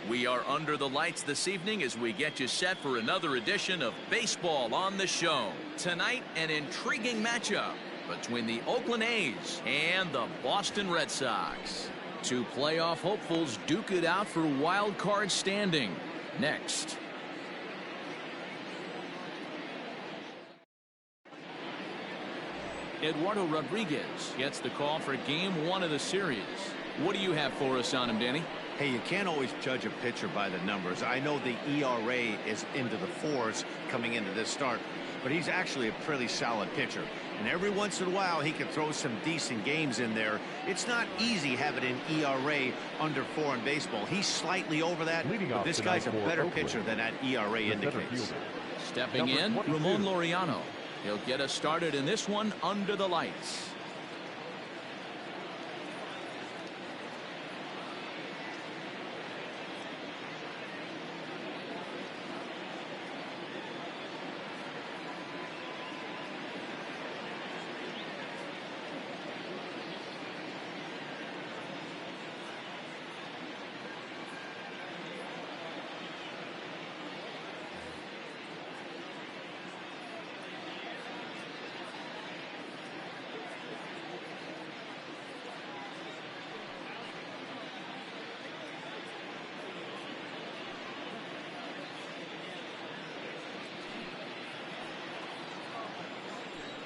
We are under the lights this evening as we get you set for another edition of Baseball on the Show. Tonight, an intriguing matchup between the Oakland A's and the Boston Red Sox. Two playoff hopefuls duke it out for wild card standing. Next. Eduardo Rodriguez gets the call for game one of the series. What do you have for us on him, Danny? Hey, you can't always judge a pitcher by the numbers. I know the ERA is into the 4s coming into this start, but he's actually a pretty solid pitcher. And every once in a while, he can throw some decent games in there. It's not easy having an ERA under 4 in baseball. He's slightly over that, but this guy's a better pitcher than that ERA indicates. Stepping in, Ramon Laureano. He'll get us started in this one under the lights.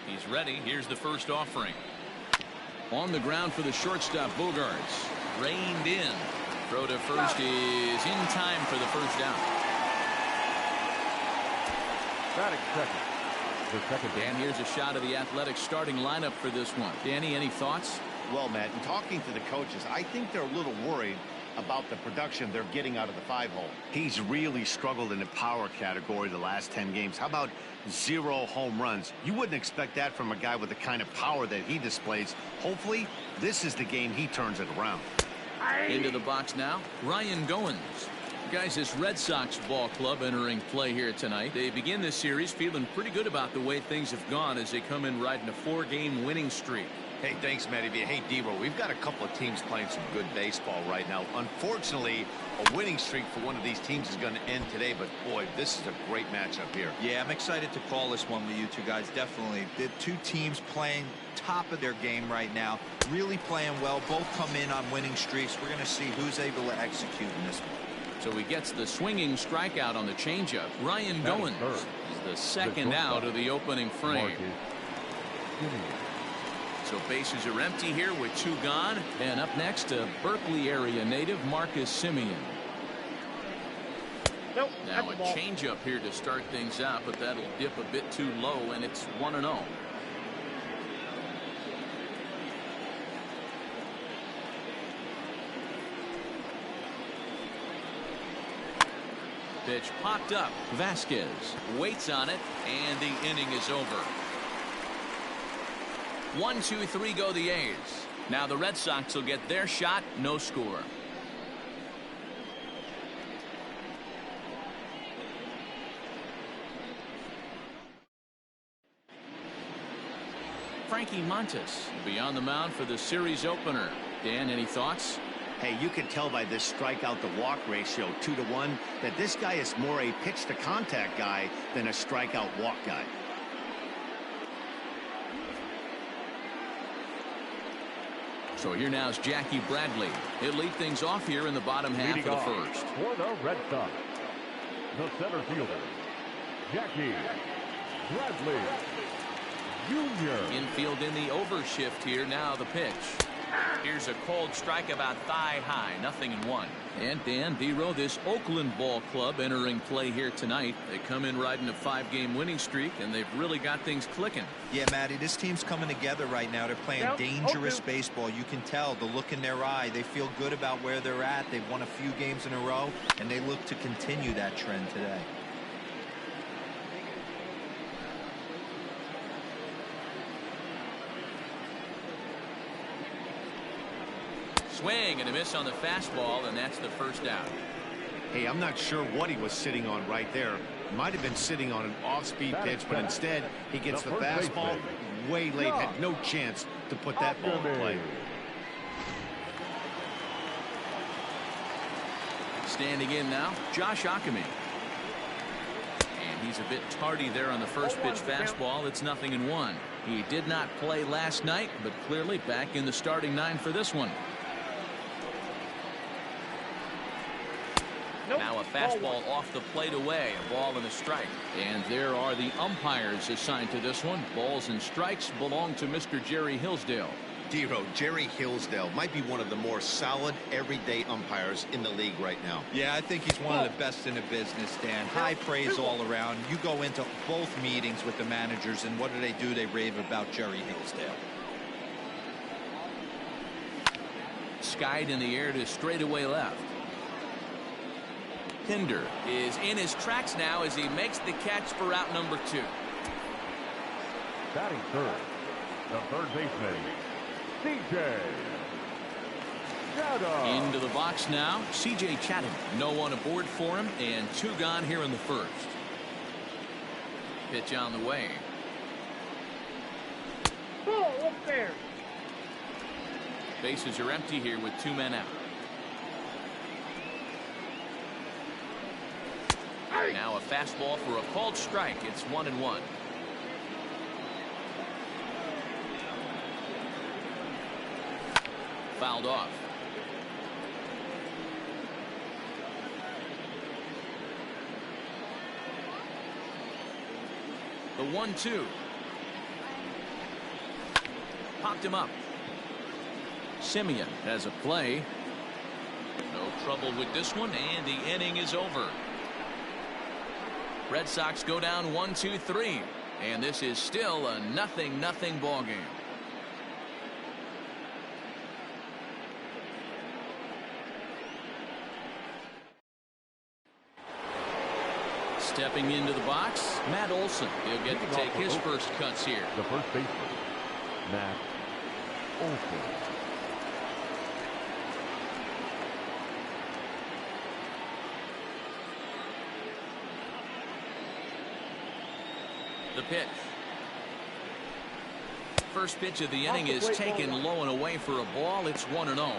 He's ready. Here's the first offering. On the ground for the shortstop, Bogarts. Reined in. Throw to first is in time for the first down. Batting second. The second. Dan, here's a shot of the Athletics starting lineup for this one. Danny, any thoughts? Well, Matt, in talking to the coaches, I think they're a little worried about the production they're getting out of the 5-hole. He's really struggled in the power category the last 10 games. How about 0 home runs? You wouldn't expect that from a guy with the kind of power that he displays. Hopefully, this is the game he turns it around. Into the box now, Ryan Goins. Guys, this Red Sox ball club entering play here tonight. They begin this series feeling pretty good about the way things have gone as they come in riding a 4-game winning streak. Hey, thanks, Matty. Hey, Dero, we've got a couple of teams playing some good baseball right now. Unfortunately, a winning streak for one of these teams is going to end today, but boy, this is a great matchup here. Yeah, I'm excited to call this one with you two guys. Definitely. The two teams playing top of their game right now, really playing well. Both come in on winning streaks. We're going to see who's able to execute in this one. So he gets the swinging strikeout on the changeup. Ryan Goins is the second out of the opening frame. So bases are empty here with 2 gone. And up next, a Berkeley area native, Marcus Semien. Nope, now a changeup here to start things out, but that'll dip a bit too low, and it's 1-0. Pitch popped up. Vasquez waits on it, and the inning is over. 1, 2, 3 go the A's. Now the Red Sox will get their shot. No score. Frankie Montes will be on the mound for the series opener. Dan, any thoughts? Hey, you can tell by this strikeout to walk ratio 2-to-1 that this guy is more a pitch to contact guy than a strikeout walk guy. So here now is Jackie Bradley. He'll lead things off here in the bottom half of the first. For the Red Sox, the center fielder, Jackie Bradley Jr. Infield in the overshift here. Now the pitch. Here's a cold strike about thigh high. 0-1. And Dan, Dero, this Oakland ball club entering play here tonight. They come in riding a 5-game winning streak, and they've really got things clicking. Yeah, Matty, this team's coming together right now. They're playing dangerous baseball. You can tell the look in their eye. They feel good about where they're at. They've won a few games in a row, and they look to continue that trend today. Swing and a miss on the fastball, and that's the first out. Hey, I'm not sure what he was sitting on right there. Might have been sitting on an off-speed pitch, but instead he gets the fastball way late. Had no chance to put that ball in play. Standing in now, Josh Ackerman. And he's a bit tardy there on the first pitch fastball. It's 0-1. He did not play last night, but clearly back in the starting 9 for this one. Now a fastball off the plate away, a ball and a strike. And there are the umpires assigned to this one. Balls and strikes belong to Mr. Jerry Hillsdale. Dero, Jerry Hillsdale might be one of the more solid everyday umpires in the league right now. Yeah, I think he's one of the best in the business, Dan. High praise all around. You go into both meetings with the managers, and what do? They rave about Jerry Hillsdale. Skied in the air to straightaway left. Pinder is in his tracks now as he makes the catch for out number 2. Batting third, the third baseman, C.J. Chatham. Into the box now, C.J. Chatham. No one aboard for him, and 2 gone here in the first. Pitch on the way. Ball up there. Bases are empty here with 2 men out. Now a fastball for a called strike. It's 1-1. Fouled off. The 1-2. Popped him up. Simeon has a play. No trouble with this one, and the inning is over. Red Sox go down 1-2-3, and this is still a 0-0 ball game. Stepping into the box, Matt Olson. He'll get to take his first cuts here. The first baseman, Matt Olson. The pitch. First pitch of the inning is taken low and away for a ball. It's 1-0.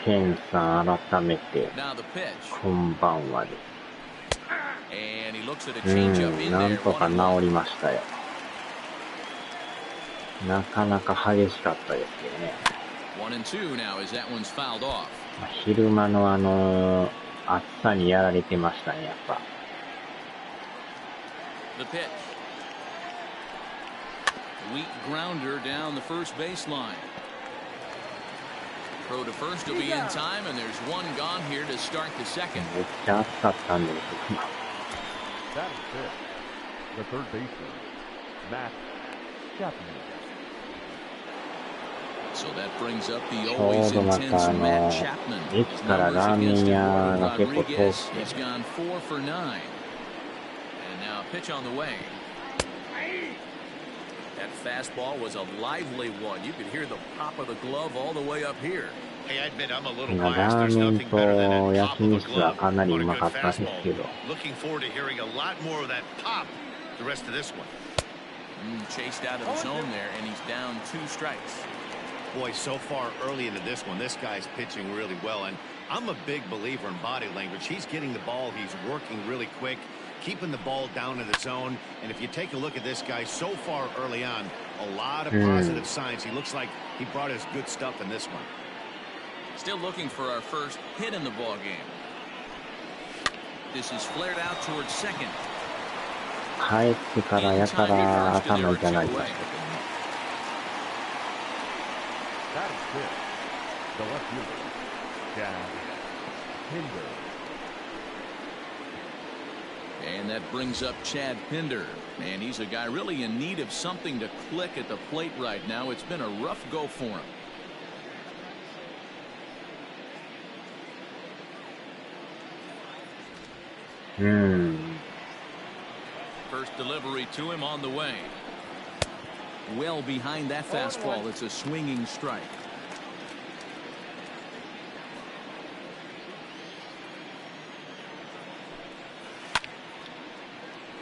Ken さん、改めて、 Now the pitch. こんばんはです。 And he looks at a changeup in なん there. とか 1-1. 治りましたよ。なかなか激しかったですよね。 1-2 now as that one's fouled off. 昼間の暑さにやられてましたね、やっぱ。 The pitch. Weak grounder down the first baseline. Throw to first will be in time, and there's one gone here to start the second. めっちゃ暑かったんですよ。Batting fifth, the third baseman, Matt Chapman. So that brings up the ちょ always うどま intense たMatt Chapman. 駅 His から numbers ラーメ against ン屋 Eduardo が結構遠 Rodriguez. くて。 He's gone 4 for 9. And now a pitch on the way. That fastball was a lively one. You could hear the pop of the glove all the way up here. Hey, I admit I'm a little ラ biased. ー There's メン nothing better than と a 焼 pop き of a 肉は glove かなり on う a ま good かったです fastball. けど。 Looking forward to hearing a lot more of that pop the rest of this one. Chased out of the zone there, and he's down 2 strikes. Boy, so far early into this one, this guy's pitching really well, and I'm a big believer in body language. He's getting the ball, he's working really quick, keeping the ball down in the zone, and if you take a look at this guy so far early on, a lot of positive signs. He looks like he brought us good stuff in this one. Still looking for our first hit in the ball game. This is flared out towards second. 帰ってからやたら頭痛なりましたけどね。Batting fifth, the left fielder, Chad Pinder. And that brings up Chad Pinder. And he's a guy really in need of something to click at the plate right now. It's been a rough go for him. First delivery to him on the way. Well behind that fastball. It's a swinging strike.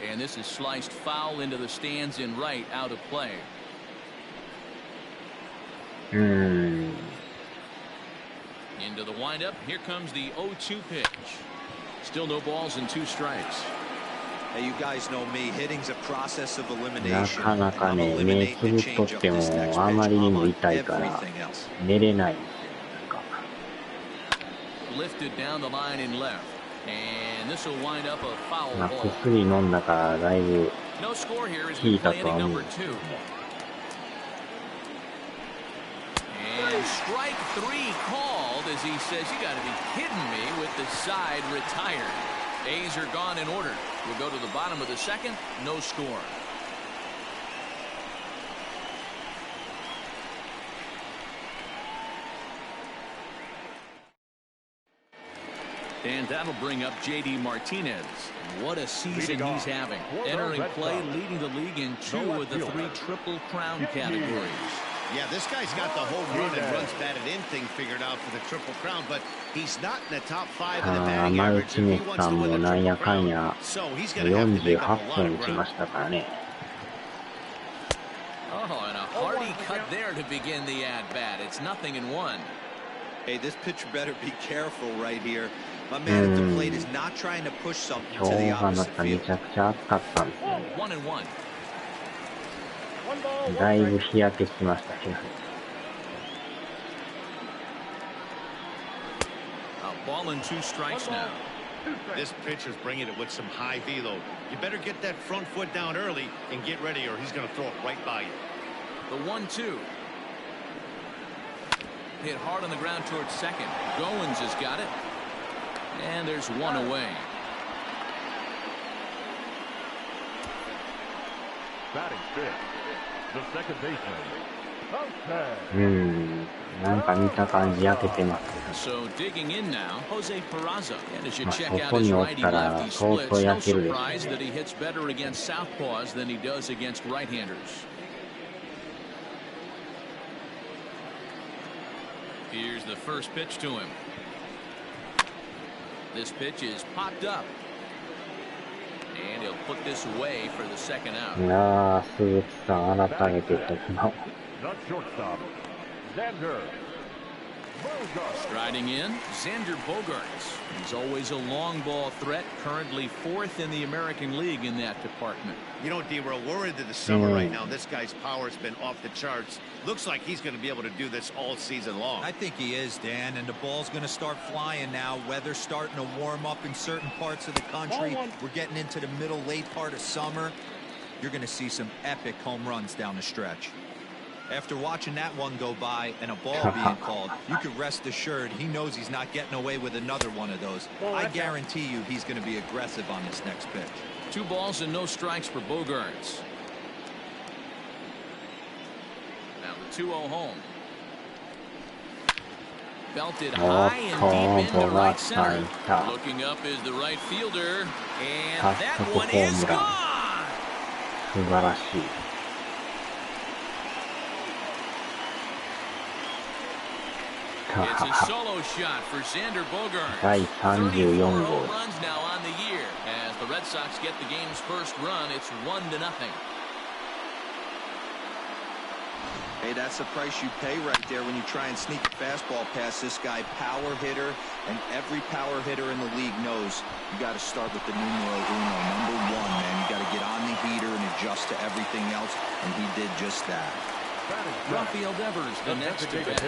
And this is sliced foul into the stands in right, out of play. Into the windup, here comes the 0-2 pitch. Still no balls and 2 strikes. Hey, you guys know me. Hitting's a process of な elimination. かなかね、目つぶっとってもあまりにも痛いから寝れないんですよ。なんか Lifted down the line in left. And this will wind up a foul まあ ball. 薬飲んだからだいぶ No score here as 効 we いた play とは inning 思う number んですけ 2. ども。 And strike 3 called as he says, you got to be kidding me, with the side retired. A's are gone in order. We'll go to the bottom of the second. No score. And that'll bring up J.D. Martinez. What a season he's having. Entering play, leading the league in 2 of the 3 Triple Crown categories. Yeah, this guy's got the home run and runs batted in thing figured out for the Triple Crown, but he's not in the top 5 in the batting average if he wants to win the Triple Crown. So he's going to have to make up a lot of ground. Oh, and a hearty cut there to begin the at-bat. It's 0-1. Hey, this pitcher better be careful right here. My man at the plate is not trying to push something to the 今日がま opposite ため field. ちゃくちゃ暑かったんですよ。 1-1. だいぶ日焼けしましたけど。A ball and 2 strikes now. This pitcher's bringing it with some high velo. You better get that front foot down early and get ready, or he's going to throw it right by you. The 1-2. Hit hard on the ground towards second. Goins has got it. And there's 1 away. Batting fifth, the second baseman. なんか見た感じ焼けてますけど。 So digging in now, Jose Peraza. And as you まあ check out 外 his におったら righty-lefty 相 splits, 当 no 焼けるでしょう surprise that ね。 he hits better against southpaws than he does against right-handers. Here's the first pitch to him. This pitch is popped up. And he'll put this away for the second out. いやー、鈴木さん、改めてちょっと。 The shortstop, Xander Bogaerts. Striding in, Xander Bogaerts. He's always a long ball threat, currently 4th in the American League in that department. You know, D-Roll, we're into the summer right now. This guy's power's been off the charts. Looks like he's going to be able to do this all season long. I think he is, Dan, and the ball's going to start flying now. Weather's starting to warm up in certain parts of the country. We're getting into the middle, late part of summer. You're going to see some epic home runs down the stretch. After watching that one go by and a ball being called, you can rest assured he knows he's not getting away with another one of those. I guarantee you he's going to be aggressive on this next pitch. 2 balls and no strikes for Bogaerts. Now the 2-0 home. Belted high and deep into right center. Looking up is the right fielder. And that one is gone! 素晴らしい。 It's a solo shot for Xander Bogaerts. 第 34 34 home 号。 runs now on the year. As the Red Sox get the game's first run, it's 1-0. Hey, that's the price you pay right there when you try and sneak a fastball past this guy. Power hitter, and every power hitter in the league knows you got to start with the numero uno, number 1, man. You got to get on the heater and adjust to everything else, and he did just that. Rafael Devers, the next to bat,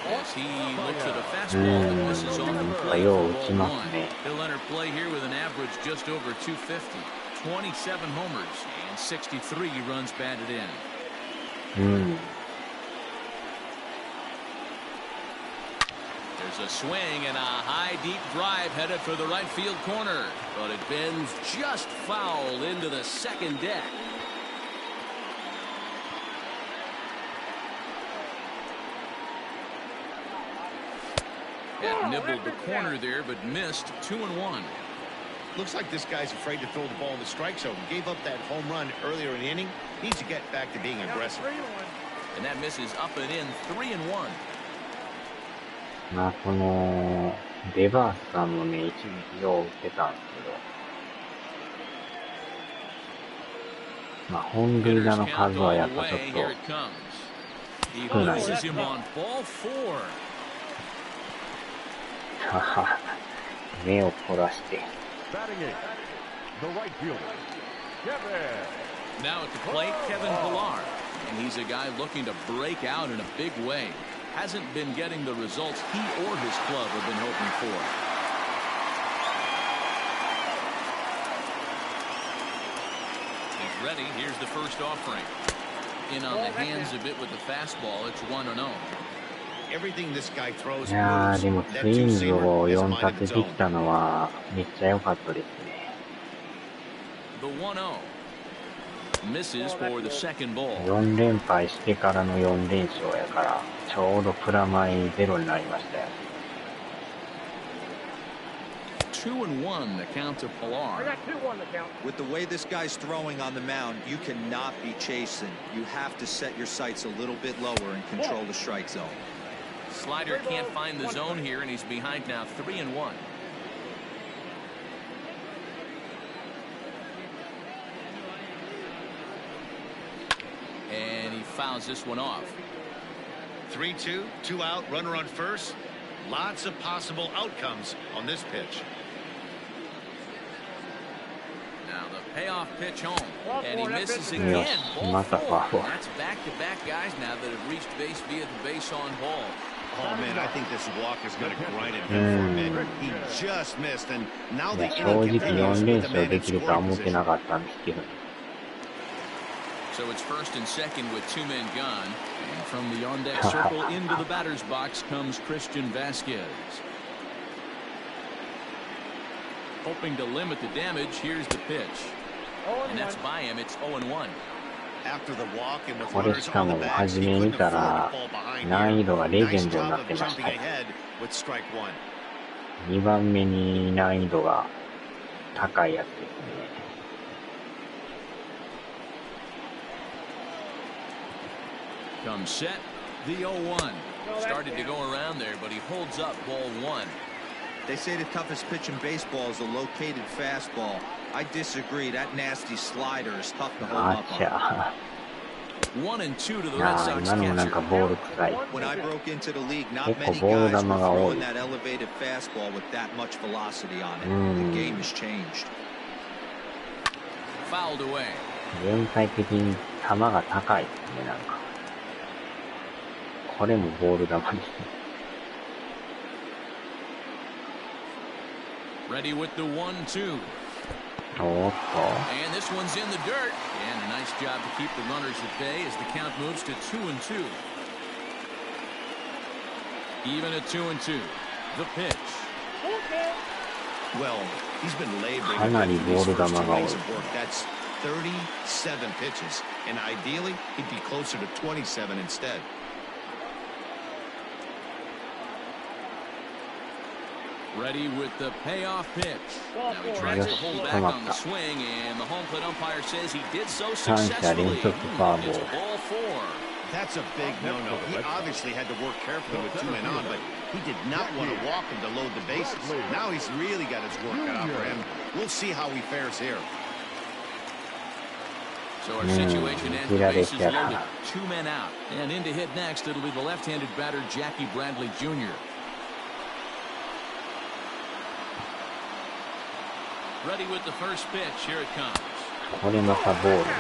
as he looks at a fastball that misses off the plate for ball 1. He'll enter play here with an average just over 250, 27 homers, and 63 runs batted in. There's a swing and a high deep drive headed for the right field corner, but it bends just foul into the second deck. Had nibbled the corner there, but missed. 2-1. Looks like this guy's afraid to throw the ball in the strike zone. Gave up that home run earlier in the inning. Needs to get back to being aggressive. And that misses up and in. 3-1. まあ、この、デバースさんもね、一日よう打ってたんですけど、まあ、本塁打の数はやっぱちょっと、He 少ない。 loses him on ball 4. はは目を凝らして。 Batting eighth, the right fielder, Kevin. Now at the plate, Kevin Pillar. And he's a guy looking to break out in a big way. Hasn't been getting the results he or his club have been hoping for. He's ready. Here's the first offering. In on the hands a bit with the fastball. It's 1-0. Everything this guy throws いやー moves. でも That スイン two-seamer グを is 4 mine 立 of て its てき own. たのはめっちゃ良かったですね。The 1-0. Misses for the second ball. 4連敗してからの4連勝やからちょうどプラマイゼロになりましたよ。 2-1 the count to Pillar. With the way this guy's throwing on the mound, you cannot be chasing. You have to set your sights a little bit lower and control the strike zone. Slider can't find the zone here, and he's behind now 3-1. And he fouls this one off. 3-2, 2 out, runner on first. Lots of possible outcomes on this pitch. Now the payoff pitch home, and he misses again. Ball 4. That's back-to-back guys now that have reached base via the base on ball. Oh man, I think this walk is going to grind it in for a minute. He just missed, and now the 正 inning 直 continues 4連 with the 勝 man で in きるとは scoring 思って position. なかったんですけど。 So it's first and second with 2 men gone. And from the on-deck circle into the batter's box comes Christian Vasquez. Hoping to limit the damage, here's the pitch. And that's by him, it's 0-1. After the walk and with これ runners しか on the も bags, 初 he め見 couldn't た afford ら to fall behind 難 here. 易度がレジェ Nice ンドに job なっ of てまし jumping たよ。 ahead with strike one. 2番目に難易度が高いやつですね。 Comes set, the 0-1. Started to go around there, but he holds up ball 1. They say the toughest pitch in baseball is a located fastball. I disagree. That nasty slider is tough to hold あ up っち on. ゃ。 1-2 to the い Red や Sox ー今のもなんか catcher. ボール臭い。 When I broke into the league, not 結 many 構ボール guys 球 were が多い。 throwing that elevated fastball with that much velocity on it. The game has changed. Fouled away. 全体的に球が高いですね、なんか。これもボール球ですね。 Ready with the 1-2. おーっと。 And this one's in the dirt. And a nice job to keep the runners at bay as the count moves to 2-2. Even at 2-2. The pitch. Well, he's been laboring かなり with ボ these ール球 first が two 多い。 innings of work. That's 37 pitches, and ideally, he'd be closer to 27 instead. Ready with the payoff pitch. Now he tries to hold back on the swing, and the home plate umpire says he did so successfully. It's ball 4. That's a big no-no. He obviously had to work carefully with 2 men on, but he did not want to walk him to load the bases. Now he's really got his work cut out for him. We'll see how he fares here. So our situation as the bases loaded, 2 men out. And in to hit next, it'll be the left-handed batter, Jackie Bradley Jr. Ready with the first pitch. Here it comes. これまたボールなんです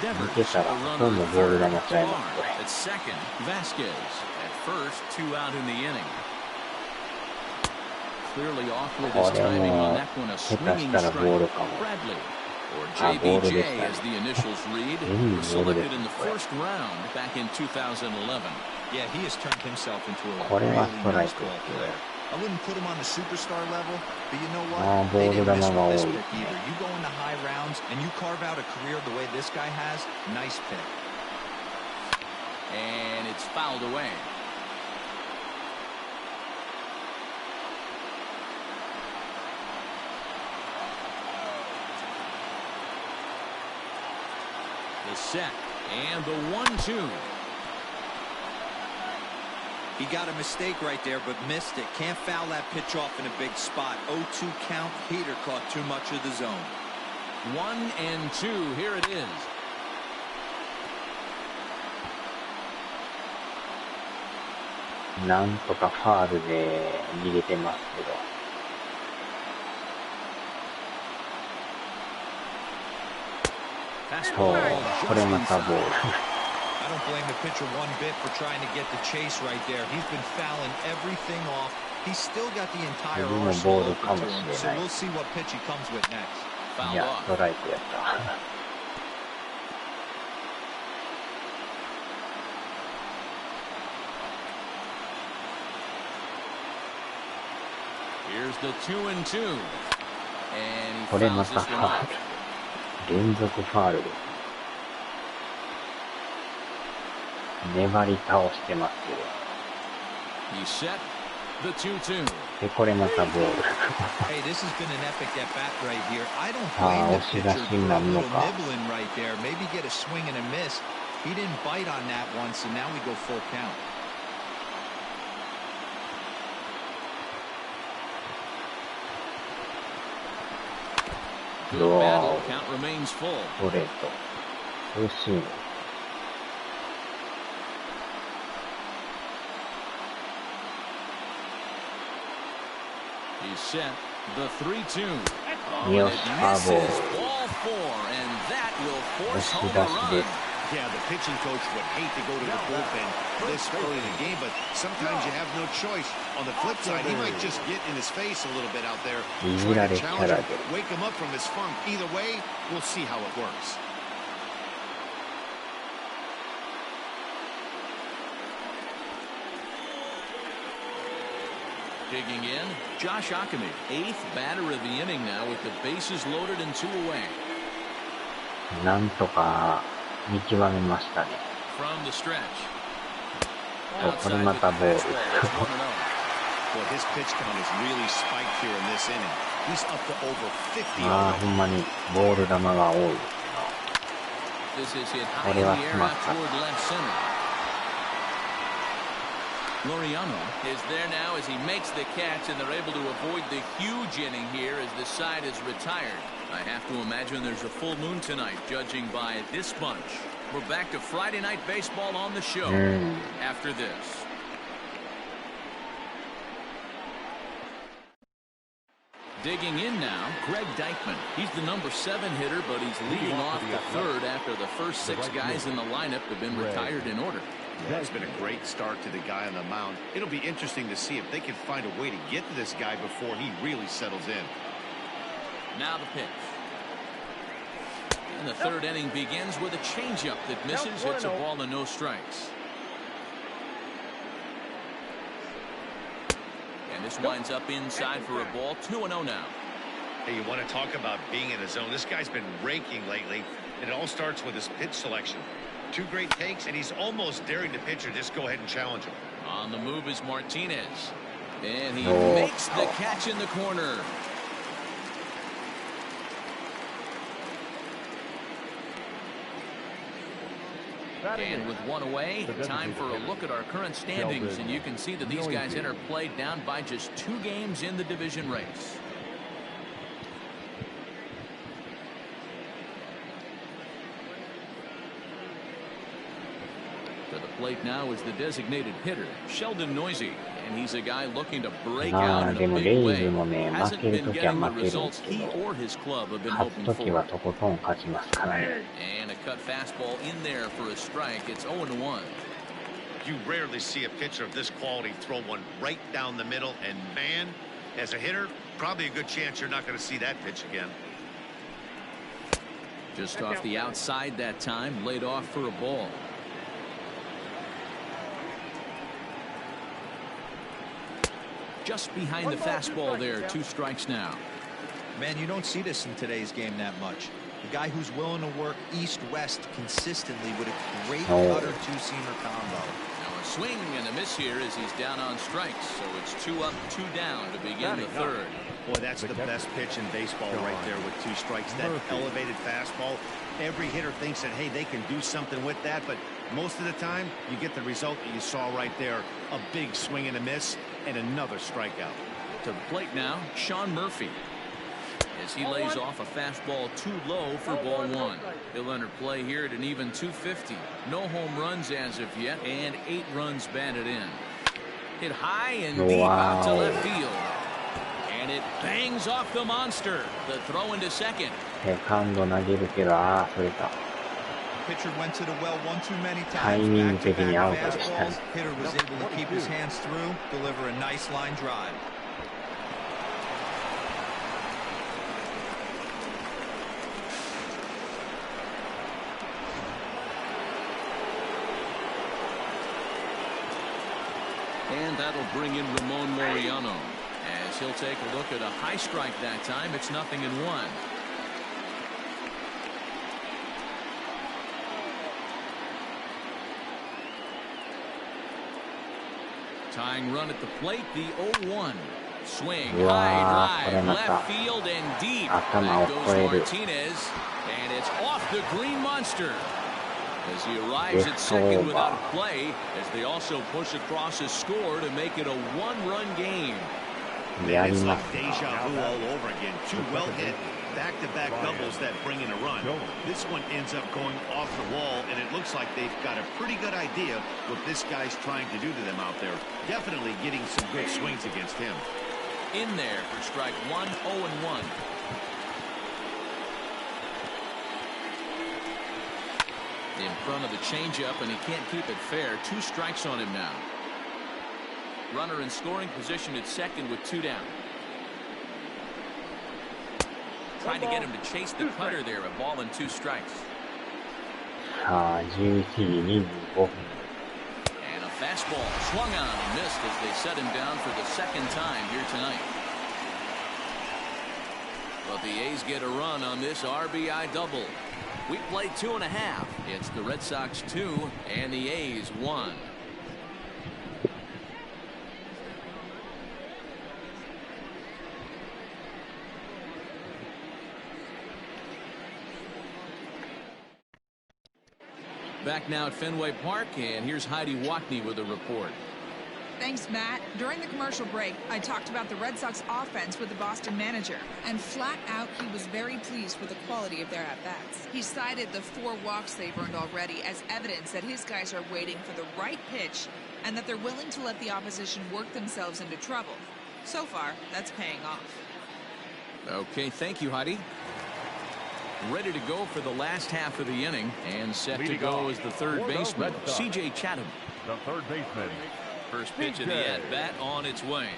ね。見てたらほとんどボール球ちゃいます、これ。 At second, Vasquez. At first, 2 out in the inning. Clearly off with his timing on that one. A swinging strike. Bradley, or JBJ as the initials read, was selected in the first round back in 2011. Yeah, he has turned himself into a これ really はストライ nice クで ball すね。 player. I wouldn't put him on the superstar level, but you know Ah, what? They didn't miss ball with this game. pick either. You go into high rounds and you carve out a career the way this guy has. Nice pick. And it's fouled away. The set and the 1-2. He got a mistake right there, but missed it. Can't foul that pitch off in a big spot. 0-2 count. Peter caught too much of the zone. 1-2. Here it is. なんとかファールで逃げてますけど。そう、これまたボール。I don't blame the pitcher one bit for trying to get the chase right there. He's been fouling everything off. He's still got the entire arsenal open to him, so we'll see what pitch he comes with next. いや、ストライクやった。これまたファール。連続ファールです。粘り倒してますけど。で、これまたボール。ああ、押し出しになるのか。うわぁ、ストレート。ツーシーム。よし、ファーボール。押し出しです。Yeah, the pitching coach would hate to go to the bullpen this early in the game, but sometimes you have no choice. On the flip side, he might just get in his face a little bit out there, try to challenge him, wake him up from his funk. Either way, we'll see how it works. Digging in, Josh Akemi, 8th batter of the inning now with the bases loaded and 2 away. なんとか見極めましたね。これまたボール。ああ、ほんまにボール球が多いですな。これはしまった。Loriano is there now as he makes the catch, and they're able to avoid the huge inning here as the side is retired. I have to imagine there's a full moon tonight, judging by this bunch. We're back to Friday night baseball on the show after this. Digging in now, Greg Deichmann. He's the number 7 hitter, but he's leading off the third after the first 6 guys in the lineup have been retired in order. That's been a great start to the guy on the mound. It'll be interesting to see if they can find a way to get to this guy before he really settles in. Now the pitch. And the third inning begins with a changeup that misses. It's a ball and no strikes. And this winds up inside for a ball. 2-0 now. Hey, you want to talk about being in the zone? This guy's been raking lately. It all starts with his pitch selection. 2 great takes, and he's almost daring the pitcher just go ahead and challenge him. On the move is Martinez. And he makes the catch in the corner. And with 1 away, time for a look at our current standings, and you can see that these guys enter play down by just 2 games in the division race. To the plate now is the designated hitter, Sheldon Noisy, and he's a guy looking to break out in a big way. Hasn't been getting the results he or his club have been hoping for. And a cut fastball in there for a strike. It's 0-1. You rarely see a pitcher of this quality throw one right down the middle, and man, as a hitter, probably a good chance you're not going to see that pitch again. Just off the outside that time, laid off for a ball. Just behind the fastball there, 2 strikes now. Man, you don't see this in today's game that much. A guy who's willing to work east-west consistently with a great cutter 2-seamer combo. Now a swing and a miss here as he's down on strikes, so it's 2 up, 2 down to begin the third. Boy, that's the best pitch in baseball right there with 2 strikes. That elevated fastball. Every hitter thinks that, hey, they can do something with that, but most of the time, you get the result that you saw right there. A big swing and a miss, and another strikeout. To the plate now, Sean Murphy. As he lays off a fastball too low for ball 1. He'll enter play here at an even 250. No home runs as of yet, and 8 runs batted in. Hit high and deep out to left field. And it bangs off the monster. The throw into second. セカンド投げるけど、それか。Pitcher went to the well one too many times. タイミング的にアウトでしたね。 Hitter was able to keep his hands through, deliver a nice line drive. And that'll bring in Ramon Moriano. As he'll take a look at a high strike that time, it's 0-1. Tying run at the plate, the 0-1. Swing, high drive, left field and deep. That goes Martinez, and it's off the green monster. As he arrives at second without a play, as they also push across his score to make it a one-run game. It's like deja vu all over again. Two well-hit back-to-back doubles that bring in a run. This one ends up going off the wall, and it looks like they've got a pretty good idea what this guy's trying to do to them out there. Definitely getting some good swings against him. In there for strike one, 0-1. In front of the changeup, and he can't keep it fair. 2 strikes on him now. Runner in scoring position at second with 2 down. Trying to get him to chase the cutter there. A ball and 2 strikes. 11時25分。 And a fastball swung on and missed as they set him down for the second time here tonight. But the A's get a run on this RBI double. We play 2.5. It's the Red Sox 2 and the A's 1. Back now at Fenway Park, and here's Heidi Watney with a report. Thanks, Matt. During the commercial break, I talked about the Red Sox offense with the Boston manager, and flat out, he was very pleased with the quality of their at-bats. He cited the 4 walks they've earned already as evidence that his guys are waiting for the right pitch and that they're willing to let the opposition work themselves into trouble. So far, that's paying off. Okay, thank you, Heidi. Ready to go for the last half of the inning, and set to go is the third baseman, C.J. Chatham. The third baseman. First pitch of the at-bat on its way.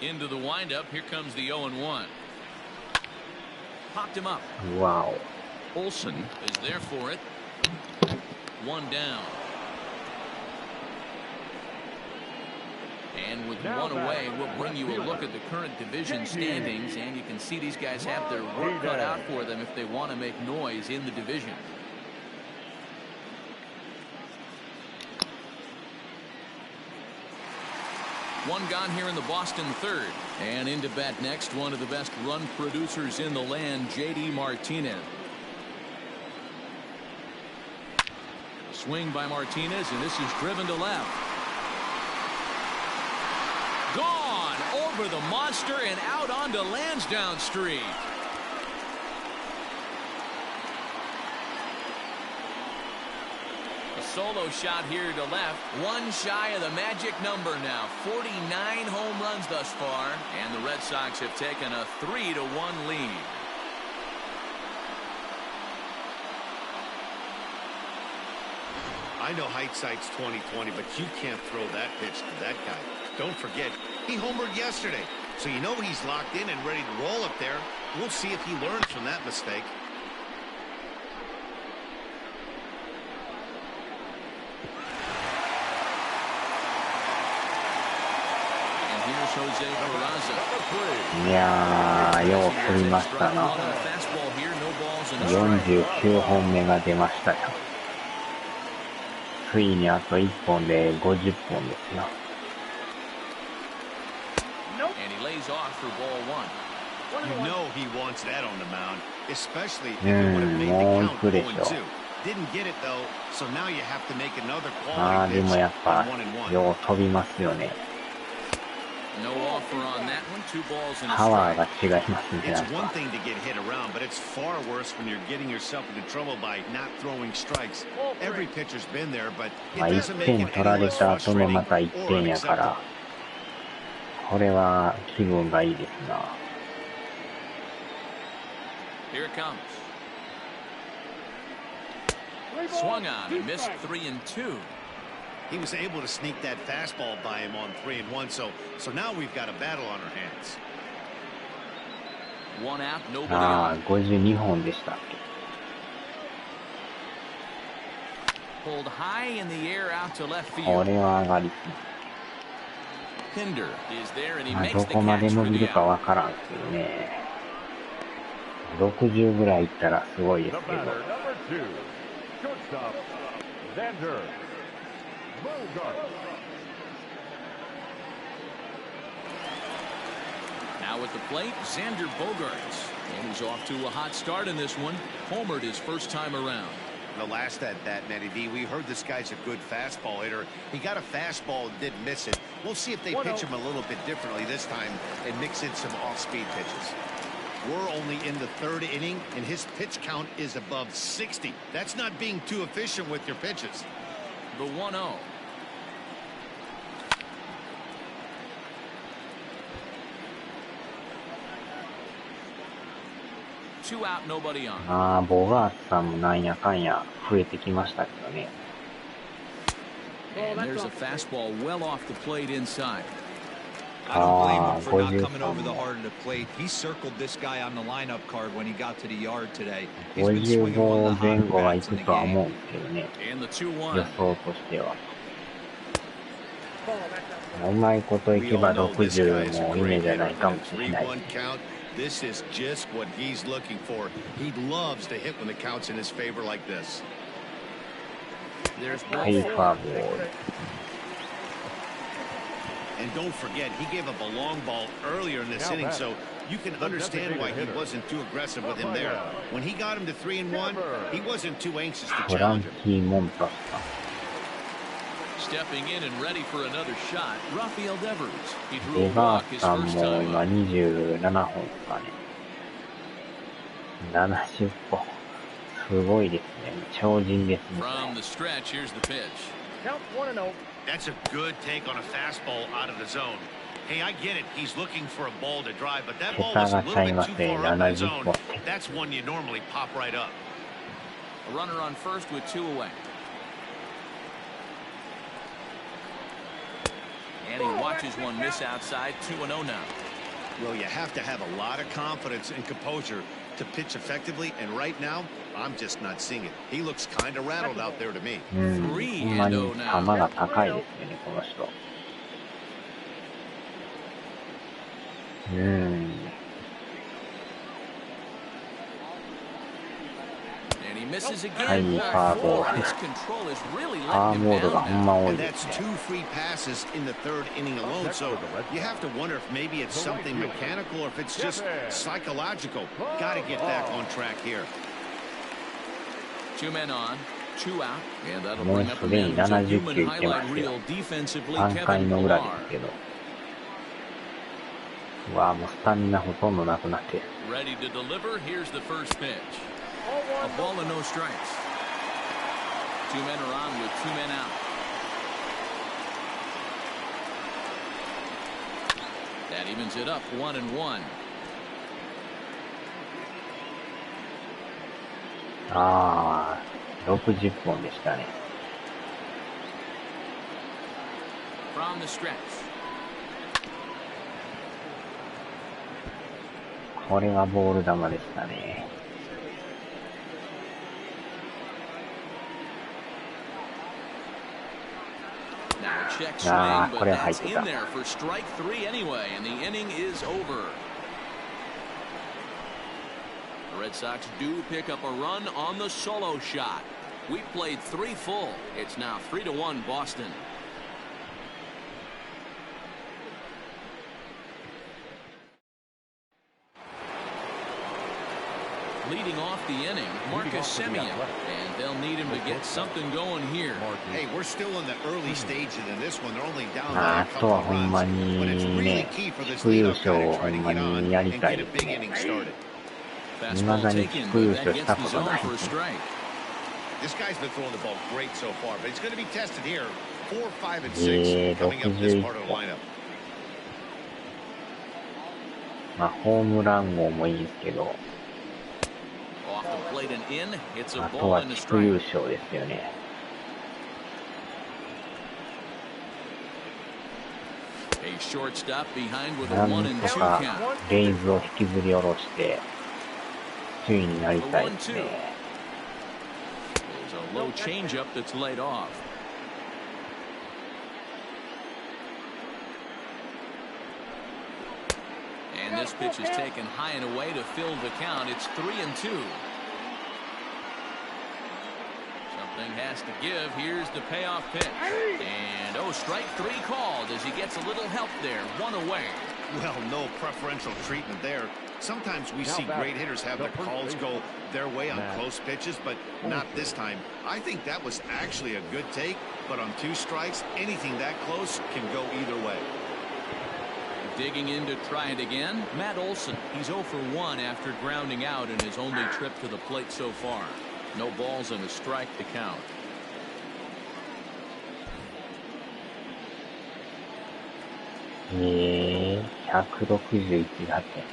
Into the windup. Here comes the 0-1. Popped him up. Wow. Olsen is there for it. 1 down. And with 1 away, we'll bring you a look at the current division standings, and you can see these guys have their work cut out for them if they want to make noise in the division. One gone here in the Boston third. And into bat next, one of the best run producers in the land, J.D. Martinez. A swing by Martinez, and this is driven to left. Gone over the monster and out onto Lansdowne Street. A solo shot here to left. 1 shy of the magic number now. 49 home runs thus far, and the Red Sox have taken a 3-1 lead. I know hindsight's 20/20, but you can't throw that pitch to that guy. Don't forget, he homered yesterday, so you know he's locked in and ready to roll up there. We'll see if he learns from that mistake. And here's Jose Peraza. いやー、よう振りましたな。49本目が出ましたよ。ついにあと1本で50本ですよ。You know he wants that on the mound, especially if you want to make the count 0-2. Didn't get it though, so now you have to make another quality pitch. でもやっぱよう飛びますよね。No offer on that one. 2 balls and a パワー strike. が違いますね。 It's one thing to get hit around, but it's far worse when you're getting yourself into trouble by not throwing strikes. Every pitcher's been there, but まあ it 1 doesn't make 点 it 取ら any れ less た後の frustrating また or 1点やか unacceptable. ら、これは気分がいいですな。Here it comes. Swung on and missed 3 and 2. He was able to sneak that fastball by him on 3 and 1, so now we've got a battle on our hands. 1 out, nobody ああ、 on. 52本でしたっけ。 Pulled high in the air out to left こ field. れは上がり。 Pinder is there and he まあ、 makes ど the こまで catch 伸 for び the るか out. わからんすけどね。60ぐらいいったらすごいで The すけど。 batter, number 2, shortstop, Xander Bogaerts. Now at the plate, Xander Bogaerts. And he's off to a hot start in this one. Homered his first time around. The last at that, Matty D, we heard this guy's a good fastball hitter. He got a fastball and didn't miss it. We'll see if they pitch him a little bit differently this time and mix in some off-speed pitches. We're only in the 3rd inning, and his pitch count is above 60. That's not being too efficient with your pitches. The 1-0. Two out, nobody on. ああ、ボガーツさんもなんやかんや増えてきましたけどね。 And there's a fastball well off the plate inside. I don't blame him for not 53 coming over the heart of the plate. He circled this guy on the lineup card when he got to the yard today. 55前後は行くとは思うんですけどね。 And the 予 2-1. 想としては。うまいこといけば60も夢じゃないかもしれない。 3-1 count. This is just what he's looking for. He loves to hit when the count's in his favor like this. There's ハ ball イフ 4. ァーボール。 And don't forget, he gave up a long ball earlier in this inning, so you can understand why he wasn't too aggressive with him there. When he got him to 3 and 1, he wasn't too anxious to フラン challenge him. キー・モンタスか。 Stepping in and ready for another shot, Rafael Devers. He drew ボ a ガ walk ー his ツさん first も time 今 up. 27本ですかね。70本。すごいですね。超人ですね。 From the stretch, here's the pitch. Count 1-0. That's a good take on a fastball out of the zone. Hey, I get it. He's looking for a ball to drive, but that ball was a little bit too far up in the zone. That's one you normally pop right up. A runner on first with 2 away. And he watches one miss outside. 2-0 now. Well, you have to have a lot of confidence and composure to pitch effectively, and right now, I'm just not seeing it. He looks kind of rattled out there to me. うん、ほんまに球が高いですよね、この人。And he misses はい、 again. ファーボール。 His control has really フ let ァー him ボールが down ほん now. ま多い And で that's すね。 2 free passes in the 3rd inning alone, so you have to wonder if maybe it's something mechanical or if it's just psychological. Got to get back on track here. 2 men on, 2 out, and that'll もう bring up す a でに man who's a 70 human 球いってま highlight すよ。 reel defensively, 3回 Kevin の裏で Pillar. すけど。うわ、もうスタミナほとんどなくなってる。 Ready to deliver. Here's the first pitch. A ball and no strikes. 2 men are on with 2 men out. That evens it up 1-1. ああ、60本でしたね。 From the stretch. これはボール球でしたね。 Now a check Ah, swing, but これは入っ that's て in た。 there for strike 3 anyway, and the inning is over. The Red Sox do pick up a run on the solo shot. We played 3 full. It's now 3-1 Boston. leading off the inning, Marcus Semien, and they'll need him to get something going here. Hey, we're still in the early stages in this one. They're only down まあ、 by あ a と couple は of ほんま runs, に but it's really ね、 key for this 地区優 leadoff 勝 guy を to ほ try to んま get on にやり and たい get で a す big ね。 inning started. 未だ Fastball に taken, 地区優 but 勝 that し gets た the こと zone ない。 for a strike. This guy's been throwing the ball great so far, but he's going to be tested here. 4, 5, and 6 coming up this part of the lineup. まあ、ホームラン王もいいですけど、 Off the plate and in, it's a あと ball は and a 地区優 strike. 勝ですよね。A shortstop behind with な a 1 and ん 2 とか count. レイズを引きずり下ろして首位になりたいですね。 There's a low changeup that's laid off. And this pitch is taken high and away to fill the count. It's 3-2. Something has to give. Here's the payoff pitch. And strike 3 called as he gets a little help there. 1 away. Well, no preferential treatment there. Sometimes we see great hitters have their calls go their way on close pitches, but not this time. I think that was actually a good take, but on 2 strikes, anything that close can go either way. Digging in to try it again, Matt Olson. He's 0 for 1 after grounding out in his only trip to the plate so far. No balls and a strike to count. Yeah, 161打点。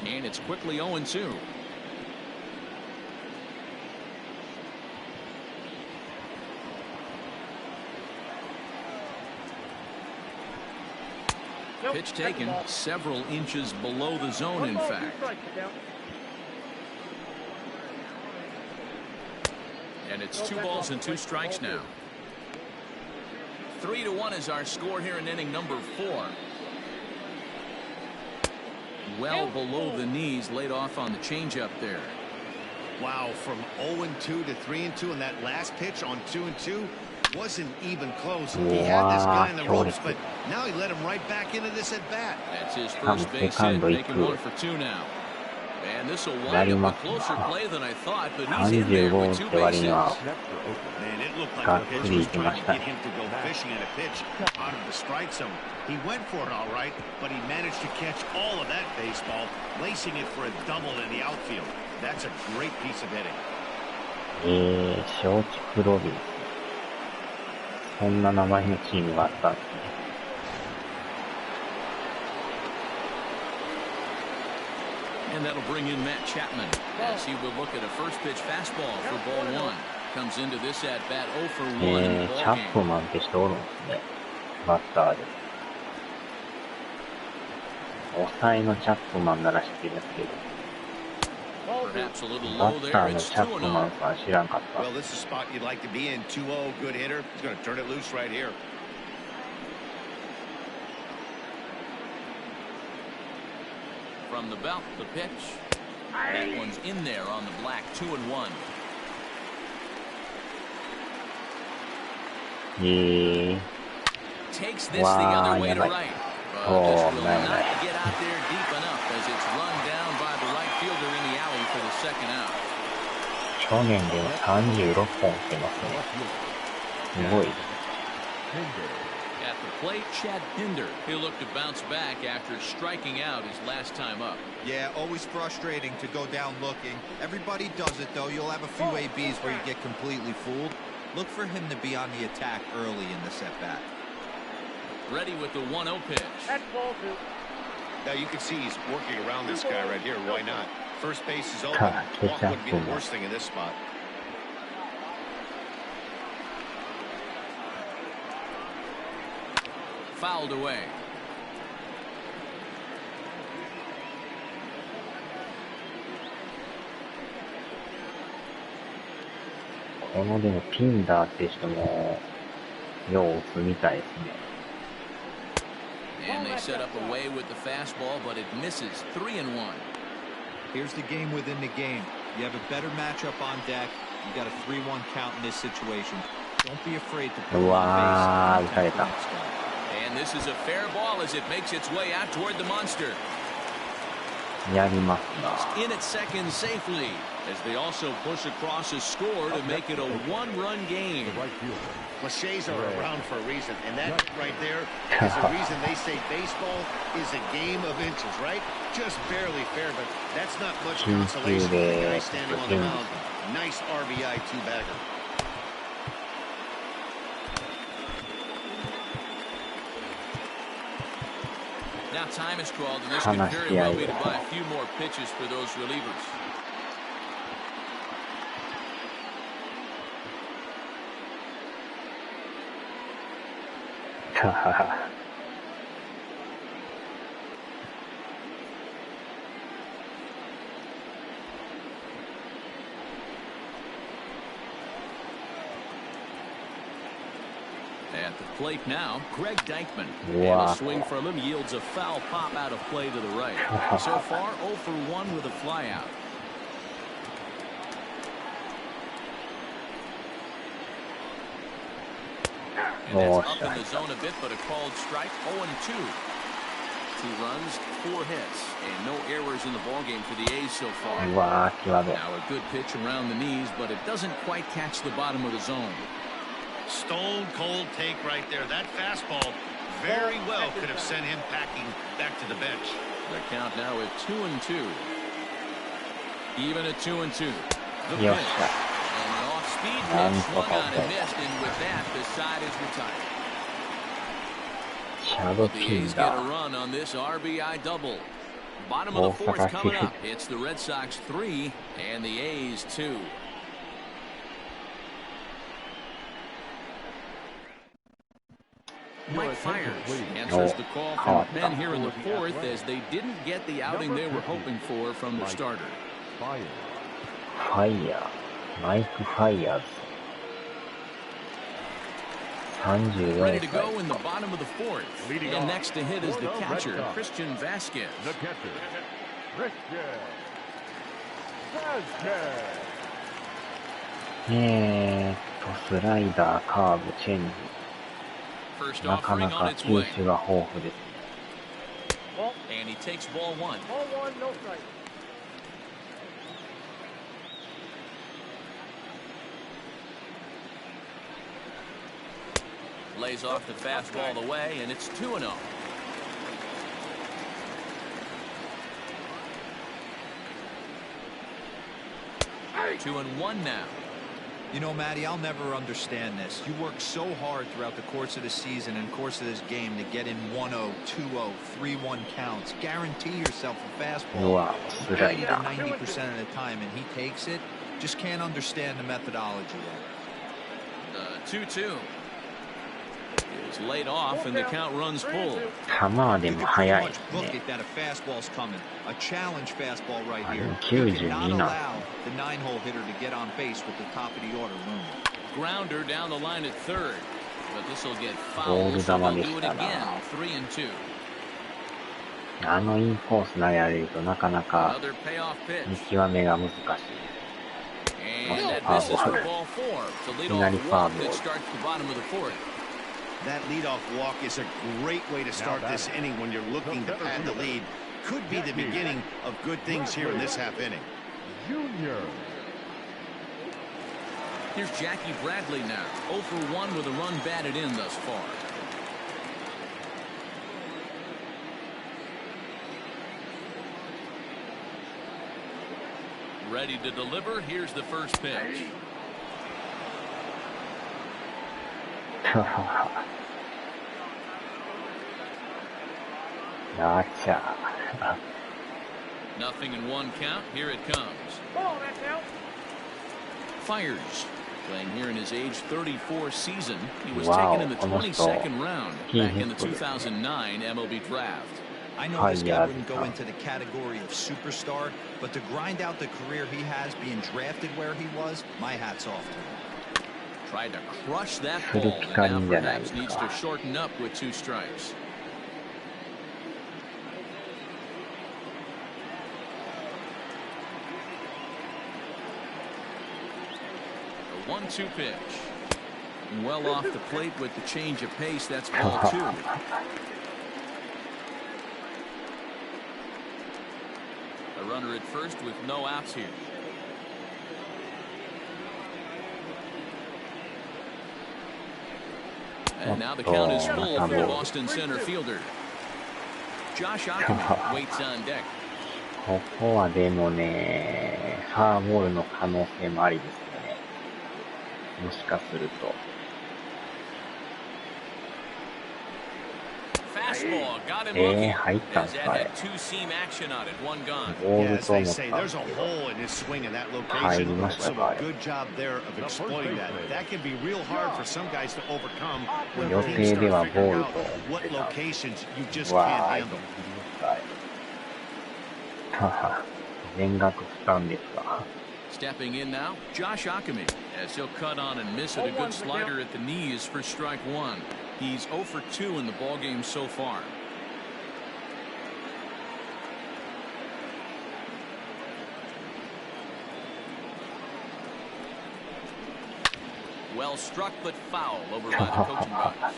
And it's quickly 0-2. Pitch taken several inches below the zone, in fact. And it's 2 balls and 2 strikes now. 3-1 is our score here in inning number 4. Well below the knees, laid off on the changeup there. Wow, from 0-2 to 3-2, and that last pitch on 2-2 wasn't even close. He had this guy in the ropes, but now he let him right back into this at bat. That's his first base hit, making 1 for 2 now. And this will wind up a closer play than I thought, but he's in there with 2 bases. Man, it looked like the pitcher was trying to get him to go fishing at a pitch out of the strike zone. He went for it all right, but he managed to catch all of that baseball, lacing it for a double in the outfield. That's a great piece of hitting. 松竹ロビン。そんな名前のチームがあったんですね。And that'll bring in Matt Chapman as he will look at a first pitch fastball for ball 1. Comes into this at bat 0 for 1 in the チャ ball ップ game. マンって人おるんですね。バッターで。抑えのチャップマンなら知ってるんですけど。 Perhaps a little バ low ッタ there. ーの It's チャップマン 2-0. さん知らんかった。 Well, this is a spot you'd like to be in. 2-0, good hitter. He's going to turn it loose right here. From the belt, the pitch. That one's in there on the black. 2-1. Takes this the other way to right. Just will not get out there deep enough as it's run down by the right fielder in the alley for the second out. 去年でも36本打ってますね。すごい。 At the plate, Chad Pinder. He'll look to bounce back after striking out his last time up. Yeah, always frustrating to go down looking. Everybody does it, though. You'll have a few ABs where you get completely fooled. Look for him to be on the attack early in the at-bat. Ready with the 1-0 pitch. Now you can see he's working around this guy right here. Why not? First base is open. Walk wouldn't be the worst thing in this spot. Fouled away. This このでもピンダーって人もよう打つみたいですね。 And they set up away with the fastball, but it misses. 3-1. Here's the game within the game. You have a better matchup on deck. You got a 3-1 count in this situation. Don't be afraid to put on base. And And this is a fair ball as it makes its way out toward the monster. やりますな。 He's in at second safely as they also push across a score to make it a one-run game. Cliches are around for a reason, and that right there is the reason they say baseball is a game of inches, right? Just barely fair, but that's not much consolation for the guy standing on the mound. Nice RBI two-bagger. Now time is called, and this could very well be to buy a few more pitches for those relievers. At the plate now, Greg Deichmann. And a swing from him yields a foul pop out of play to the right. So far, 0 for 1 with a flyout. And that's up in the zone a bit, but a called strike. 0-2. 2 runs, 4 hits, and no errors in the ballgame for the A's so far. Now a good pitch around the knees, but it doesn't quite catch the bottom of the zone. Stone cold take right there. That fastball very well could have sent him packing back to the bench. The count now at 2-2. Even at 2-2. The pitch. And an off-speed pitch swung on and missed, and with that, the side is retired. But the A's get a run on this RBI double. Bottom of the 4th coming up. It's the Red Sox 3 and the A's 2. Mike Fiers answers the call from the pen here in the 4th as they didn't get the outing they were hoping for from the starter. Mike Fiers. Ready to go in the bottom of the 4th. And next to hit is the catcher, Christian Vasquez. The catcher, Christian Vasquez. スライダー、カーブ、チェンジ。なかなか球種が豊富です。And he takes ball 1. Ball 1, no strike. Lays off the fastball away, and it's 2-0. Hey. 2-1 now. You know, Matty, I'll never understand this. You work so hard throughout the course of the season and course of this game to get in 1-0, 2-0, 3-1 counts. Guarantee yourself a fastball 80 to 90% of the time, and he takes it. Just can't understand the methodology there. 2-2. It's laid off, and the count runs full. 球でも速いね。That a fastball's coming. A challenge fastball right here. 92 not allow the 9-hole hitter to get on base with the top of the order looming. Grounder down the line at third, but this will get fouled. So they'll do it again. 3-2. あのインコース投げられるとなかなか見極めが難しい。And that misses for ball 4 to lead off walk that starts the bottom of the 4th. That leadoff walk is a great way to start this inning when you're looking to pad the lead. Could be the beginning of good things here in this half inning. Junior. Here's Jackie Bradley now. 0 for 1 with a run batted in thus far. Ready to deliver. Here's the first pitch. Gotcha. Nothing in 1 count. Here it comes. Fiers playing here in his age 34 season. He was taken in the 22nd round back in the 2009 MLB draft. I know this guy wouldn't go into the category of superstar, but to grind out the career he has being drafted where he was, my hat's off to him. Tried to crush that ball, and now perhaps needs to shorten up with 2 strikes. The 1-2 pitch. Well off the plate with the change of pace. That's ball 2. A runner at first with no outs here. And now the count is full for the Boston center fielder. Josh Ackerman waits on deck. ここはでもね、ファーボールの可能性もありですよね。もしかすると。入ったんすかあれ。ボールと思ったんですけど、入りましたかあれ。予定ではボールと思ってた。わーい。はは、全額負担ですか。Stepping in now, Josh Ackerman, as he'll cut on and miss at a good slider at the knees for strike 1. He's 0 for 2 in the ballgame so far. Well struck but foul over by the coaching box.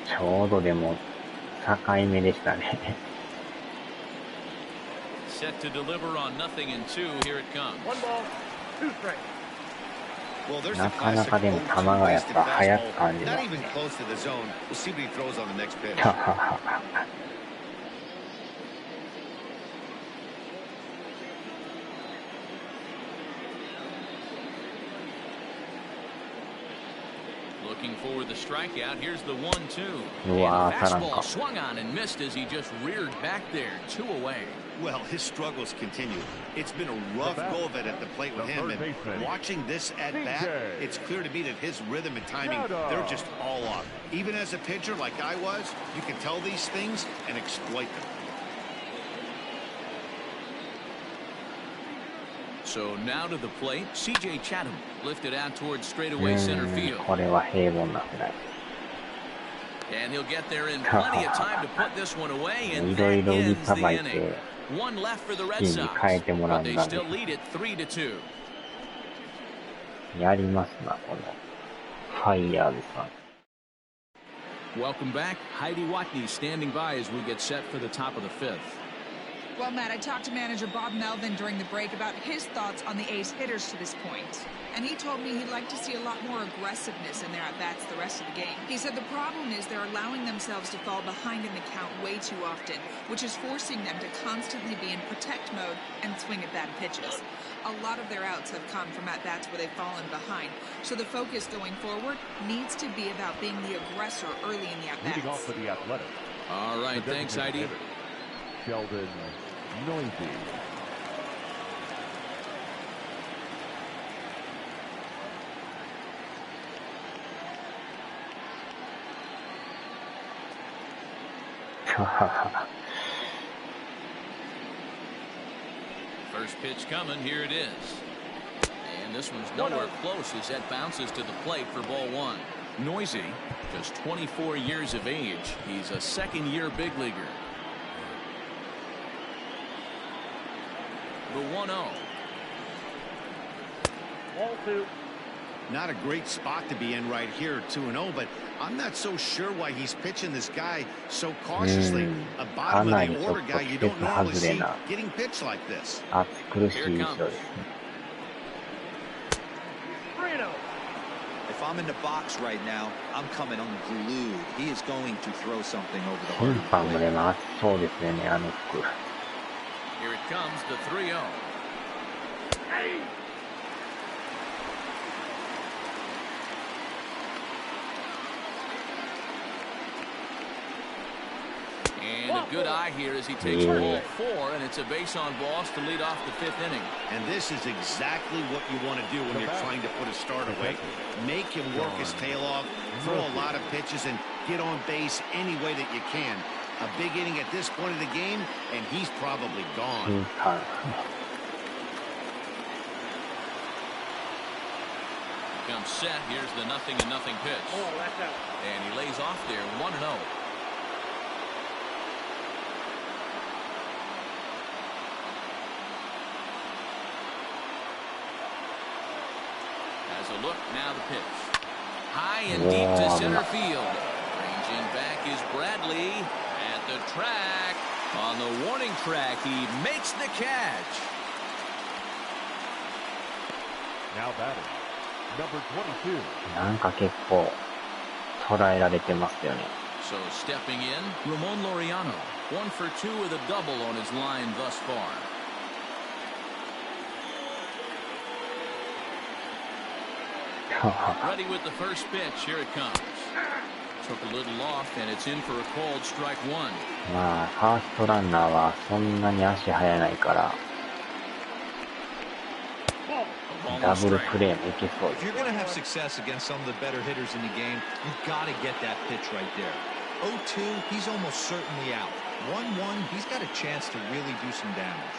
ちょうどでも境目でしたね。Set to deliver on 0 and 2. Here it comes. なかなかでも球がやっぱ速く感じますね。Looking for the strikeout. Here's the 1-2. Wow, fastball swung on and missed as he just reared back there, 2 away. Well, his struggles continue. It's been a rough go of it at the plate with him, and watching this at bat, it's clear to me that his rhythm and timing, they're just all off. Even as a pitcher like I was, you can tell these things and exploit them. So now to the plate, C.J. Chatham lifted out towards straightaway center field. これは平凡なフライ。 And he'll get there in plenty of time to put this one away, and that ends the inning. One left for the Red Sox, but they still lead it 3-2. やりますな、このファイヤーズさん。 Welcome back. Heidi Watney standing by as we get set for the top of the 5th. Well, Matt, I talked to manager Bob Melvin during the break about his thoughts on the A's hitters to this point. And he told me he'd like to see a lot more aggressiveness in their at-bats the rest of the game. He said the problem is they're allowing themselves to fall behind in the count way too often, which is forcing them to constantly be in protect mode and swing at bad pitches. A lot of their outs have come from at-bats where they've fallen behind. So the focus going forward needs to be about being the aggressor early in the at-bats. Leading off for the Athletic. All right, thanks, Heidi. Sheldon Noisy. First pitch coming, here it is. And this one's nowhere close as that bounces to the plate for ball 1. Noisy, just 24 years of age. He's a second-year big leaguer. The 1-0. Ball 2. Not a great spot to be in right here, 2-0, but I'm not so sure why he's pitching this guy so cautiously. A bottom of the order guy you don't normally see getting pitched like this. 暑苦しい人ですね。 If I'm in the box right now, I'm coming unglued. He is going to throw something over the heart. 審判もでも暑そうですよね、あの服。 Here it comes, the 3-0. And a good eye here as he takes ball 4, and it's a base on balls to lead off the 5th inning. And this is exactly what you want to do when you're trying to put a start away. Make him work his tail off, throw a lot of pitches, and get on base any way that you can. A big inning at this point of the game, and he's probably gone. Comes set. Here's the 0-0 pitch. And he lays off there, 1-0. a look. Now the pitch. High and deep to center field. Ranging back is Bradley at the track. On the warning track, he makes the catch. Now batting, number 22. なんか結構捉えられてますよね。So stepping in, Ramon Laureano, 1 for 2 with a double on his line thus far. Ready with the first pitch. Here it comes. Took a little off, and it's in for a called strike one. まあファーストランナーはそんなに足速ないからダブルプレーもいけそうです。 If you're going to have success against some of the better hitters in the game, you've got to get that pitch right there. 0-2, he's almost certainly out. 1-1, he's got a chance to really do some damage.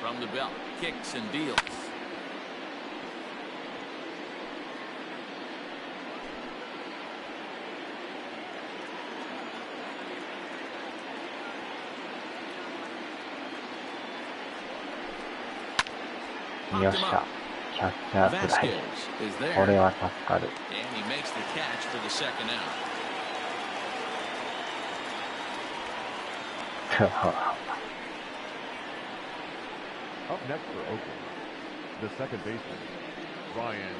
From the belt, kicks and deals. Yoっしゃ、キャッチャーフライ。これは助かる。 And he makes the catch for the second out. Up next for Oakland, the second baseman, Ryan.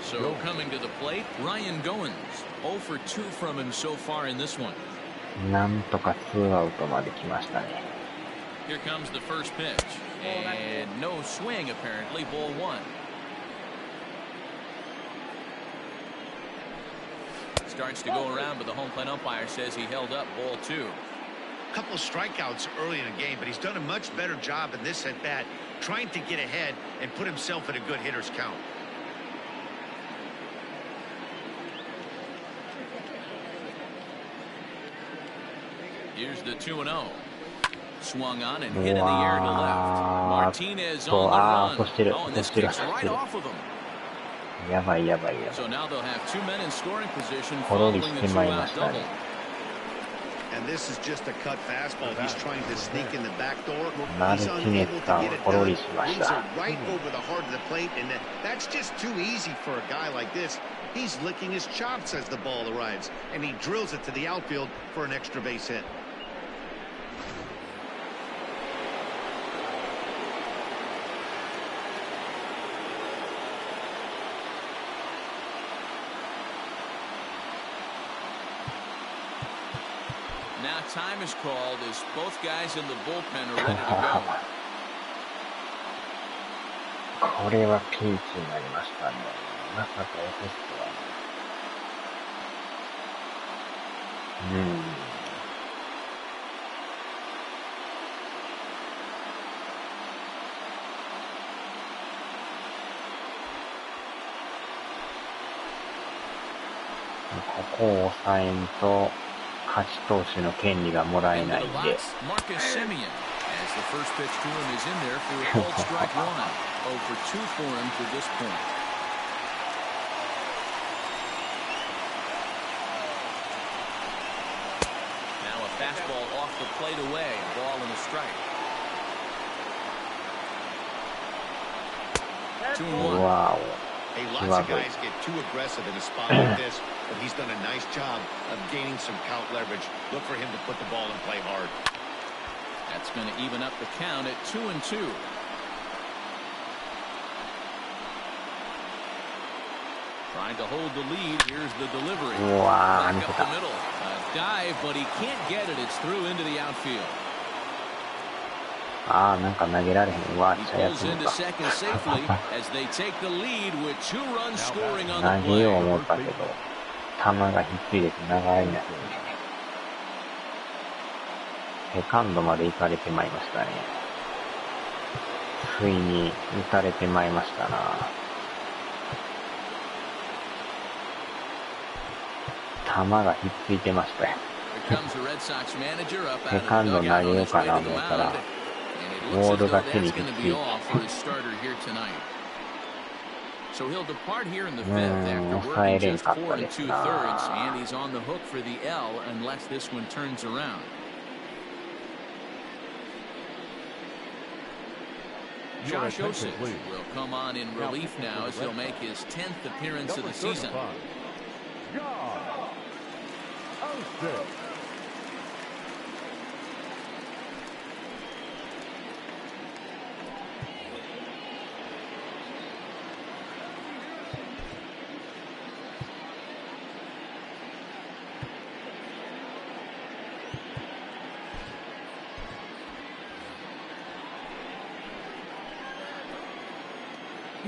So coming to the plate, Ryan Goins. 0 for 2 from him so far in this one. なんとか2アウトまで来ましたね。 Here comes the first pitch. And no swing, apparently. Ball 1. Starts to go around, but the home plate umpire says he held up ball 2. A couple of strikeouts early in the game, but he's done a much better job in this at-bat, trying to get ahead and put himself in a good hitter's count. Here's the 2-0. Swung on and hit in the air to left. Martinez on the run. Oh, and this kicks right off of him. やばいやばいやばい。 So now they'll have 2 men in scoring position following the 2-out double. And this is just a cut fastball. He's trying to sneak in the back door. マルティネスさんをポロリしまし These た。 are right over the heart of the plate, and that's just too easy for a guy like this. He's licking his chops as the ball arrives, and he drills it to the outfield for an extra base hit. Now time is called as both guys in the bullpen are ready to go. これはピンチになりましたね。まさか落とすとは。ここを抑えんと勝ち投手の権利がもらえないんで。 Marcus Semien as the first pitch to him is in there for a called strike one. 0 for 2 for him to this point. Now a fastball off the plate away, ball and a strike. 2-1. わお。 Hey, lots of guys get too aggressive in a spot like this, but he's done a nice job of gaining some count leverage. Look for him to put the ball in play hard. That's going to even up the count at 2-2. Trying to hold the lead. Here's the delivery. Back up the middle. A dive, but he can't get it. It's through into the outfield. ああ、なんか投げられへんわ。 He ちゃや pulls つの into か。 second safely as they take the lead with 2 runs scoring on the 投げよう play. 思ったけど、球がひっついてて長いな。セカンドまで行かれてまいりましたね。不意に打たれてまいりましたな。球がひっついてましたよ。 Here comes the Red Sox manager up セ out カ of ン the ド投 dugout げ on よう his か way な to 思 the ったら、 mound. And it ボ looks ー as ル though が手 that's に going くっ to つ be い all for his starter here tonight. So he'll depart here in the 5th after working just 4 2/3, and he's on the hook for the L unless this one turns around. Josh Osich will come on in relief now as he'll make his 10th appearance of the season.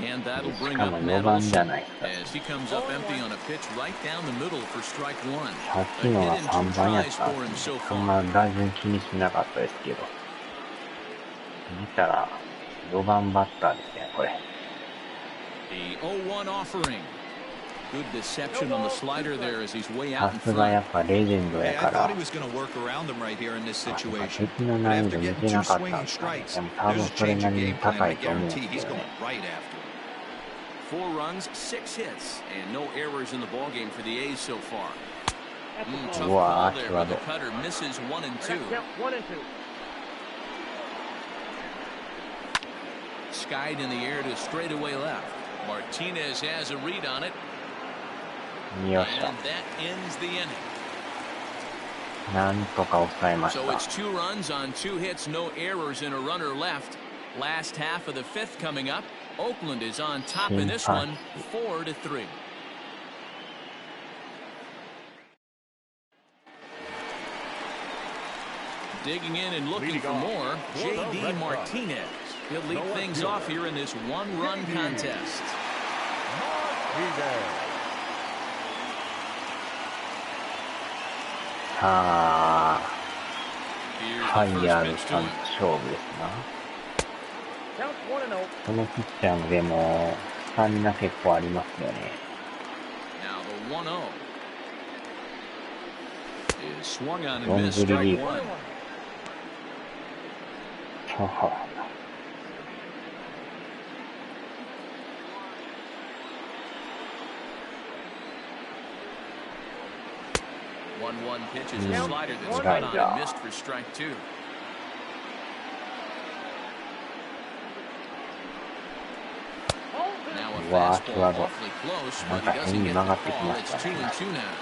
And that'll bring up Matt Olson as he comes up empty on a pitch right down the middle for strike one. さっきのが3番やったんですね。そんな打順気にしなかったですけど。見たら4番バッターですね、これ。The 0-1 offering. Good deception on the slider there as he's way out in さすがやっぱレジェンドやから。敵の難易度見てなかったんですかね。でも多分それなりに高いと思うんですよね。4 runs, 6 hits, and no errors in the ballgame for the A's so far. Tough ball there, but the cutter misses 1 and 2. Skied in the air to straightaway left. Martinez has a read on it. And that ends the inning. なんとか抑えました。 So it's 2 runs on 2 hits, no errors, and a runner left. Last half of the 5th coming up. Oakland is on top in this one, 4-3. Digging in and looking for more, J.D. Martinez. He'll lead things off here in this 1-run contest. さあ、ファイヤーズさんと勝負ですな。このピッチャーもでもスタミナ結構ありますよね。ロングリリーフ。1-1 pitch is a slider that's cut on and missed for strike 2. Now a fastball awfully close, but he doesn't get the call. It's 2-2 now.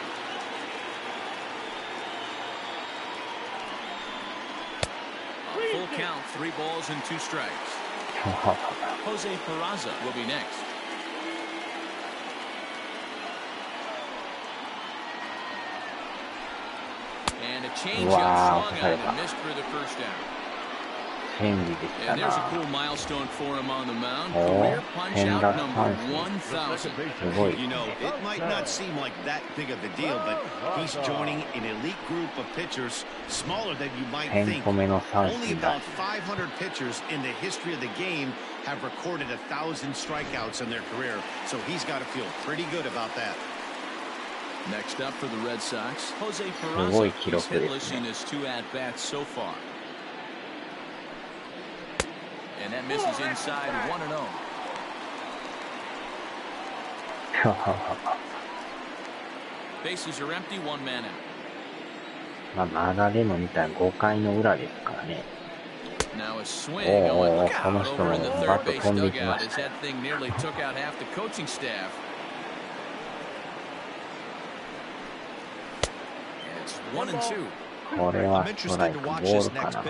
A full count, 3 balls and 2 strikes. Jose Peraza will be next. And a changeup swung on and missed for the first down. And there's a cool milestone for him on the mound. Career punch out number 1,000. You know, it might not seem like that big of a deal, but he's joining an elite group of pitchers, smaller than you might think. Only about 500 pitchers in the history of the game have recorded 1,000 strikeouts in their career, so he's got to feel pretty good about that. Next up for the Red Sox, Jose Peraza. He's hitless in his 2 at-bats so far. And that misses inside 1-0. Bases are empty, 1 man out. まだでも見たら5回の裏ですからね。Now a swing. Oh, look out over in the third base dugout as that thing nearly took out half the coaching staff. And it's 1-2. これはストライクボールかな。ボ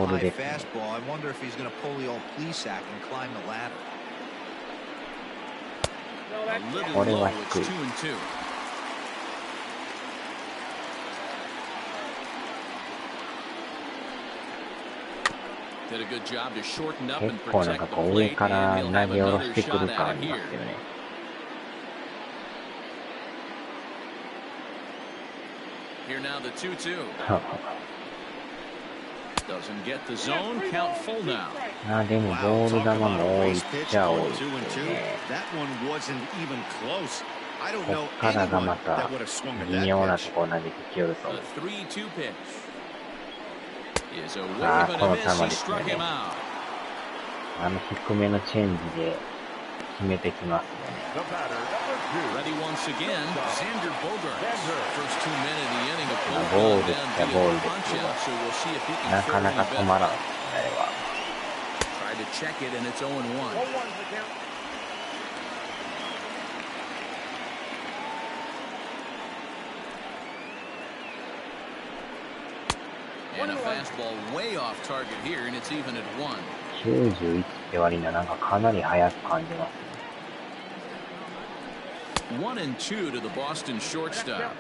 ールですね。これは低い。結構なんかこう上から投げ下ろしてくる感ありますよね。Here now the 2-2. Doesn't get the zone. Count full now. でもボール球も多いっちゃ多いですよね。こっからがまた微妙なところ投げてきよると。ああ、この球ですね。低めのチェンジで決めてきますね。Ready once again, Xander Bogaerts. First 2 men in the inning of both down dealing punch out, so we'll see if he can なかなか止まらん。あれは。Tried to check it, and it's 0-1. And a fastball way off target here, and it's even at 1. 91って割にはなんかかなり速く感じますね。1-2 to the Boston shortstop.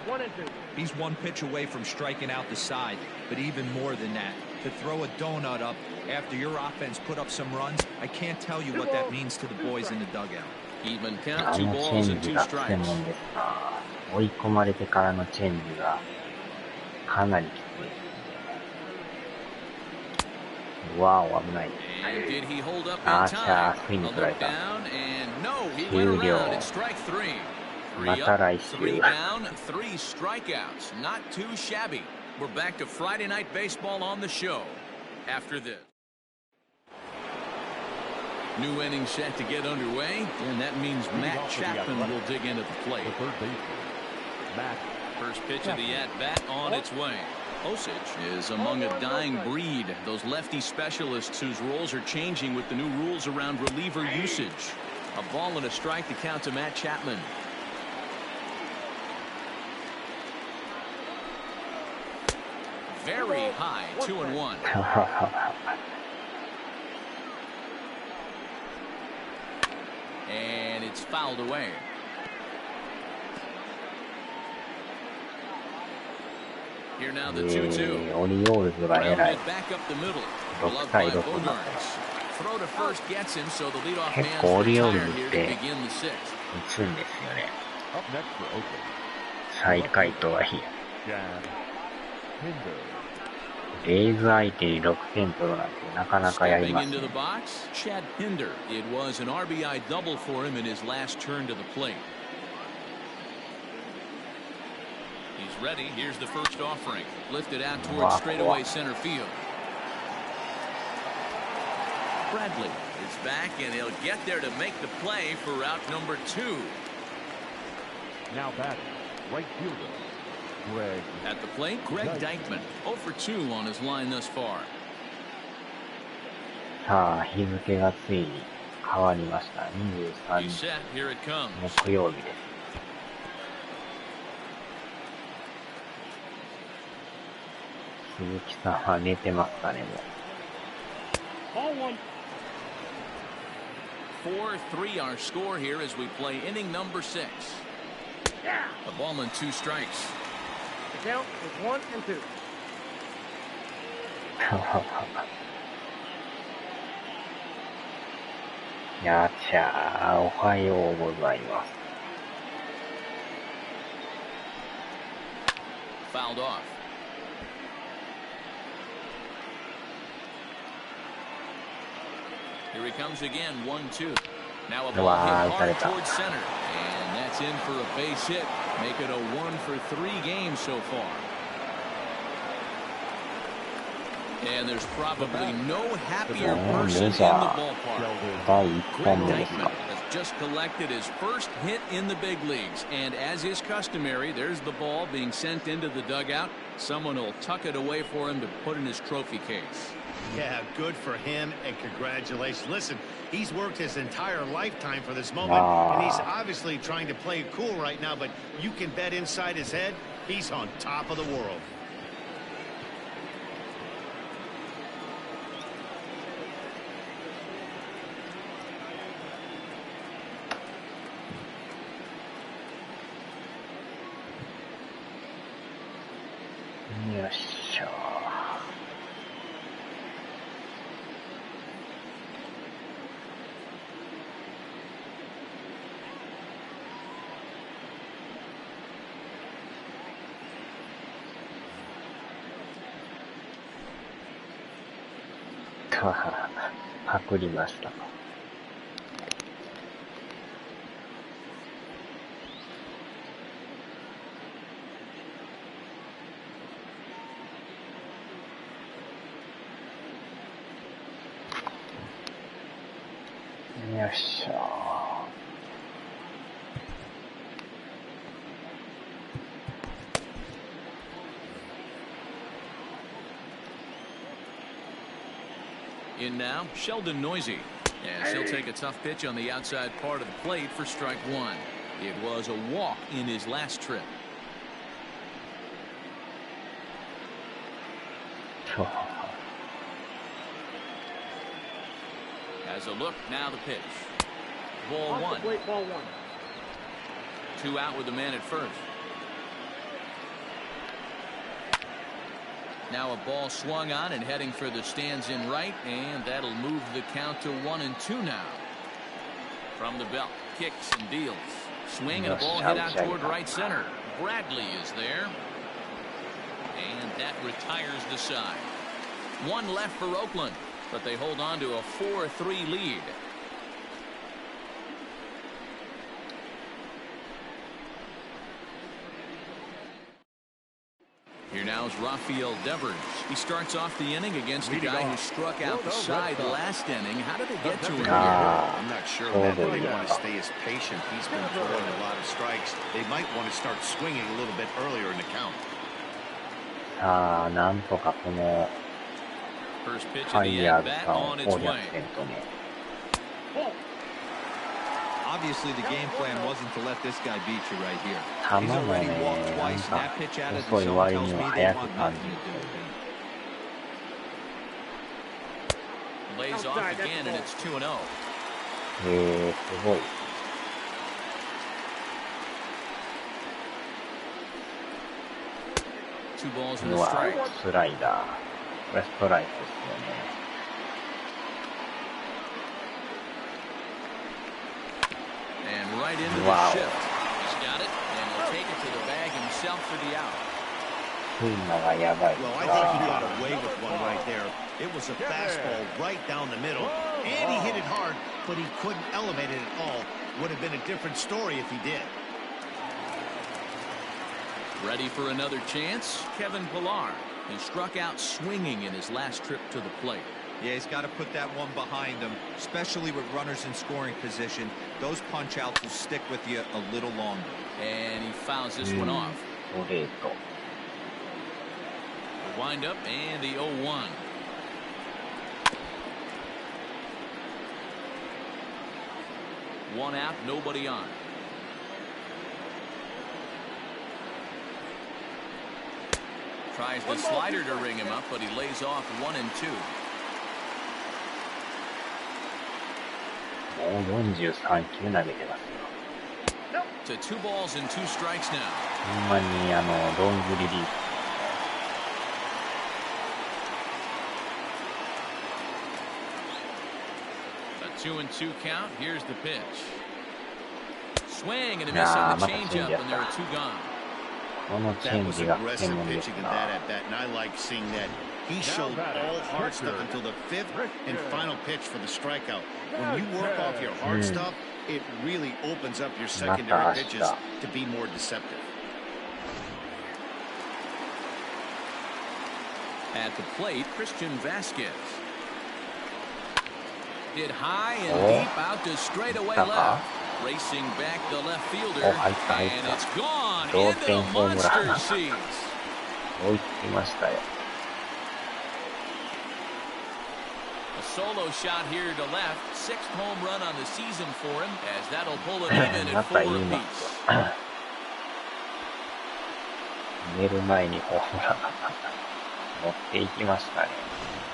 He's one pitch away from striking out the side, but even more than that, to throw a donut up after your offense put up some runs, I can't tell you what that means to the boys in the dugout. Even あ count, 2のチェ balls ン and ジ 2 が専 strikes. 門ですな。追い込まれてからのチェンジがかなりきついですね。わお、危ない。And did he hold up あ in ーちゃ time? ー、スイン A グ取ら look れた。 down, and no, he went 終了。 around. It's strike 3. ま Three た up, 来週。 3 down, 3 strikeouts. Not too shabby. We're back to Friday Night Baseball on the show after this. New inning set to get underway, and that means Matt Chapman will dig into the plate. The third baseman, Matt. First pitch of the at-bat on its way. Osage is among a dying breed, those lefty specialists whose roles are changing with the new rules around reliever usage. A ball and a strike to count to Matt Chapman. Very high, 2-1. And it's fouled away. Here now the 2-2. オリオールズが偉い。 Grounded back up the middle. 6 Beloved 対 by 6になってます。 Throw to first gets him, so the leadoff 結 man's 構オリオール retired ズっ here to て begin the 6th. 打つんですよね。 Up next for Oakland, 最下位とはいえ。 Chad Pinder. レイズ相手に6点取るなんてなかなかやり Stepping ます into ね。 the box, Chad Pinder. It was an RBI double for him in his last turn to the plate. He's ready. Here's the first offering. Lifted out towards straightaway center field. Bradley is back, and he'll get there to make the play for route number 2. Now batting, right fielder, Greg. At the plate, Greg Deichmann, 0 for 2 on his line thus far. さあ、日付がついに変わりました。23 He's 日 set. Here it comes. 木曜日です。鈴木さんは寝てますかね、もう。 4-3 our score here as we play inning number 6. A ball and 2 strikes. The count is 1 and 2. やっちゃー、おはようございます。 Fouled off. Here he comes again, 1-2. Now a ball hit hard towards center, and that's in for a base hit. Make it a 1 for 3 games so far. And there's probably no happier person in the ballpark. 第1 Greg 本目ですか。 Deichmann has just collected his first hit in the big leagues, and as is customary, there's the ball being sent into the dugout. Someone will tuck it away for him to put in his trophy case. Yeah, good for him, and congratulations. Listen, he's worked his entire lifetime for this moment, Wow. and he's obviously trying to play it cool right now, but you can bet inside his head, he's on top of the world.よっしゃー。パクりましたか。よっしゃ In now, Sheldon Noisy. Yes, he'll take a tough pitch on the outside part of the plate for strike one. It was a walk in his last trip. As a look, now the pitch. Ball one. Ball one. 2 out with the man at first. Now a ball swung on and heading for the stands in right, and that'll move the count to 1-2 now. From the belt, kicks and deals. Swing and a ball hit out toward right center. Bradley is there. And that retires the side. 1 left for Oakland, but they hold on to a 4-3 lead. Here now is Rafael Devers. He starts off the inning against a guy who struck out the side last inning. How did they get to him here? I'm not sure, man. They want to stay as patient. He's been throwing a lot of strikes. They might want to start swinging a little bit earlier in the count. なんとかこの First pitch ファ of イ the ヤーズ at-bat さんを on 攻 its 略 way. せんとね。Obviously, the game plan wasn't to let this guy beat you right here. 球 He's も already ね、 walked なん twice, and か that pitch out of 遅 the い zone 割 tells に me は they 速く want 感 nothing じ to る。 do. Lays off again, and it's 2-0. すごい。Two balls う and a わ、 strike. スライダー。これストライクですよね。And right into the Wow. shift. He's got it, and he'll take it to the bag himself for the out. スイマがやばい。 Well, I think he got away with one right there. It was a fastball right down the middle, and he hit it hard, but he couldn't elevate it at all. Would have been a different story if he did. Ready for another chance? Kevin Pillar. He struck out swinging in his last trip to the plate. Yeah, he's got to put that one behind him, especially with runners in scoring position. Those punch outs will stick with you a little longer. And he fouls this one off. ストレート。 The windup and the 0-1. One out, nobody on. Tries the slider to ring him up, but he lays off 1-2. もう43球投げてますよ。 To 2 balls and 2 strikes now. ほんまにロングリリース。 A 2-2 count. Here's the pitch. Swing and a miss on the changeup, and there are 2 gone. このチェ That ン was ジが aggressive 専門です pitching in な。 that at bat, and I like seeing that. He showed all hard stuff until the 5th and final pitch for the strikeout. When you work off your hard stuff, it really opens up your secondary pitches to be more deceptive. At the plate, Christian Vasquez. Hit high and deep out to straightaway left. Racing back the left fielder, and it's gone into the monster seats. 追いつきましたよ。 A solo shot here to left. 6th home run on the season for him, as that'll pull it even at 4 apiece. 寝る前にホームラン持っていきましたね。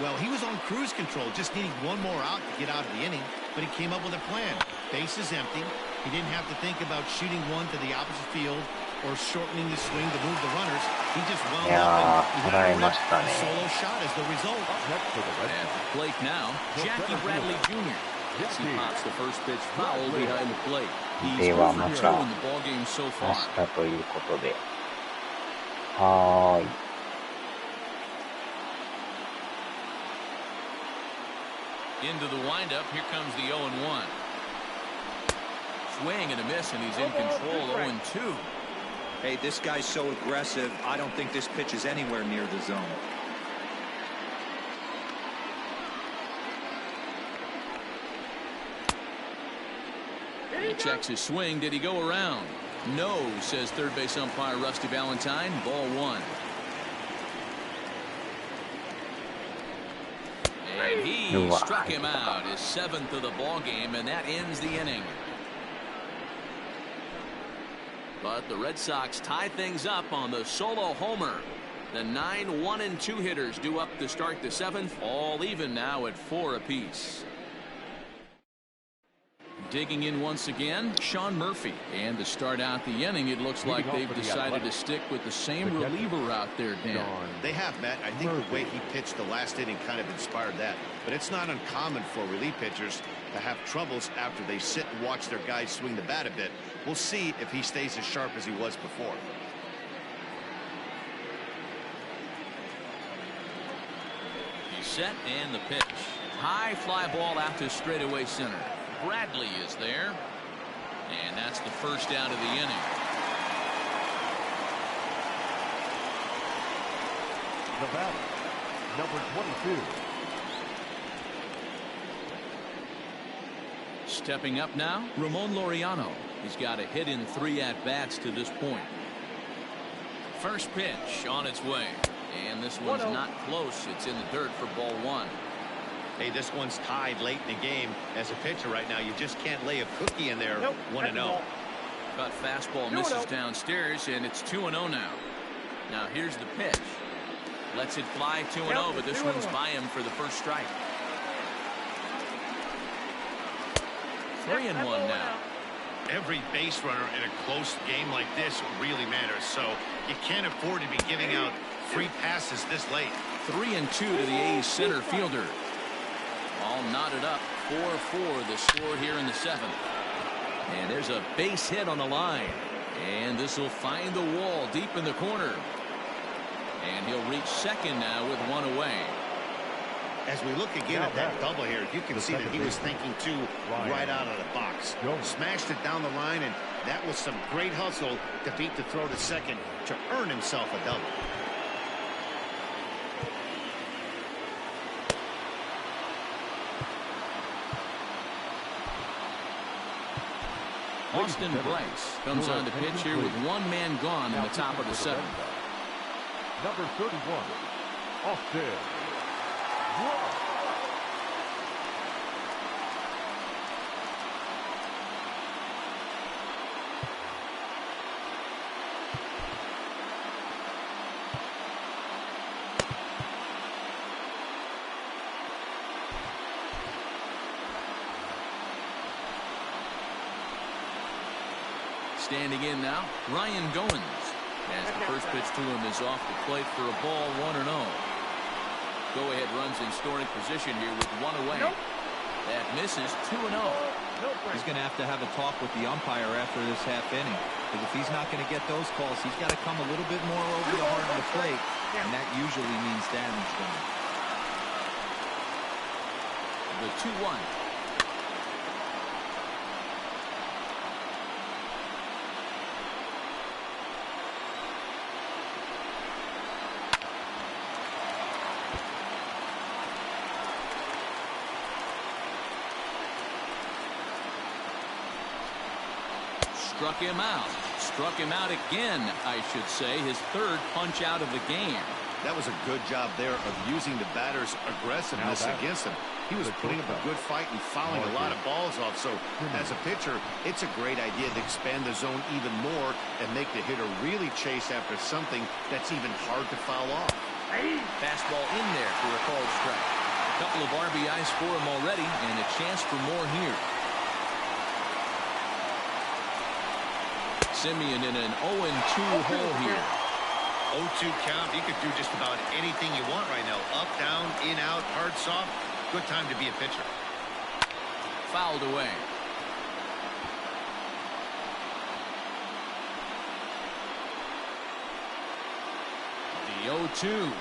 Well, he was on cruise control, just needing one more out to get out of the inning, but he came up with a plan. Bases empty. He didn't have to think about shooting one to the opposite field or shortening the swing to move the runners. He just wound up and he got a solo shot as the result. At the plate now, Jackie Bradley Jr. As he pops the first pitch foul behind the plate. He's 0 for 2 in the ballgame so ま far. したということで。はーい。 Into the windup, here comes the 0-1. Swing and a miss, and he's in control. 0-2. Hey, this guy's so aggressive, I don't think this pitch is anywhere near the zone. He checks his swing. Did he go around? No, says third base umpire Rusty Valentine. Ball 1. And he struck him out, his 7th of the ball game, and that ends the inning. But the Red Sox tie things up on the solo homer. The 9 1-2 hitters due up to start the 7th, all even now at 4 apiece. Digging in once again, Sean Murphy. And to start out the inning, it looks like they've decided to stick with the same reliever out there, Dan. They have, Matt. I think the way he pitched the last inning kind of inspired that. But it's not uncommon for relief pitchers to have troubles after they sit and watch their guys swing the bat a bit. We'll see if he stays as sharp as he was before. He's set and the pitch. High fly ball out to straightaway center. Bradley is there. And that's the first out of the inning. The batter, number 22. Stepping up now, Ramon Laureano. He's got a hit in 3 at-bats to this point. First pitch on its way. And this one's not close. It's in the dirt for ball 1. Hey, this one's tied late in the game. As a pitcher right now, you just can't lay a cookie in there. 1-0. Cut fastball misses downstairs, and it's 2-0 now. Now here's the pitch. Lets it fly 2-0, but this one's by him for the first strike. 3-1 now. Every base runner in a close game like this really matters, so you can't afford to be giving out free passes this late. 3-2 to the A's center fielder. All knotted up, 4-4 the score here in the 7th. And there's a base hit on the line. And this will find the wall deep in the corner. And he'll reach second now with 1 away. As we look again at that double here, you can see that he was thinking too right out of the box. Smashed it down the line, and that was some great hustle to beat the throw to second to earn himself a double. Austin Bryce comes on to pitch here with 1 man gone in the top of the 7th. Number 31, Austin Bryce. Standing in now, Ryan Goins. As the first pitch to him is off the plate for a ball, 1-0. Go-ahead runs in scoring position here with 1 away. That misses, 2-0. He's going to have a talk with the umpire after this half inning. Because if he's not going to get those calls, he's got to come a little bit more over the heart of the plate. And that usually means damage done. The 2-1. Struck him out. Struck him out again, I should say. His 3rd punch out of the game. That was a good job there of using the batter's aggressiveness against him. He was putting up a good fight and fouling a lot of balls off. So as a pitcher, it's a great idea to expand the zone even more and make the hitter really chase after something that's even hard to foul off. Fastball in there for a called strike. A couple of RBIs for him already, and a chance for more here. Simeon in an 0-2 hole here. 0-2 count. You could do just about anything you want right now. Up, down, in, out, hard, soft. Good time to be a pitcher. Fouled away. The 0-2.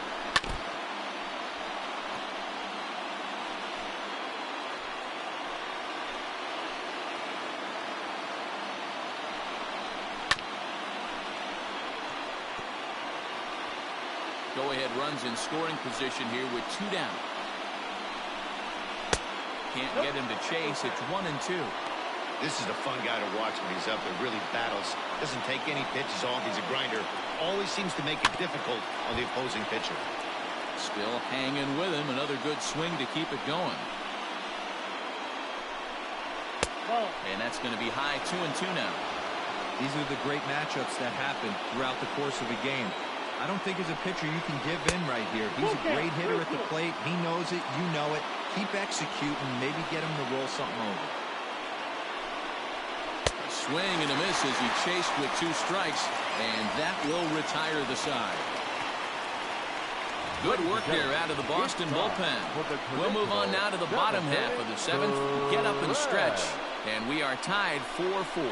Go-ahead runs in scoring position here with 2 down. Can't get him to chase. It's 1-2. This is a fun guy to watch when he's up there. Really battles. Doesn't take any pitches off. He's a grinder. Always seems to make it difficult on the opposing pitcher. Still hanging with him. Another good swing to keep it going. And that's going to be high 2-2 now. These are the great matchups that happen throughout the course of a game. I don't think as a pitcher you can give in right here. He's a great hitter at the plate. He knows it. You know it. Keep executing. Maybe get him to roll something over. A swing and a miss as he chased with 2 strikes, and that will retire the side. Good work there out of the Boston bullpen. We'll move on now to the bottom half of the 7th. Get up and stretch, and we are tied 4-4.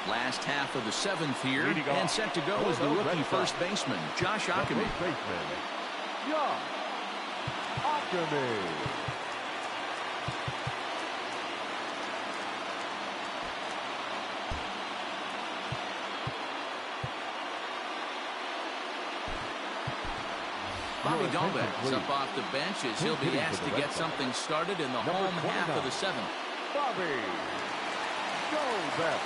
Last half of the 7th here, and set to go is the rookie first baseman, Josh Ockamy. Bobby Dalbec is up off the bench as he'll be asked to get something started in the home half of the 7th. Bobby Dalbec.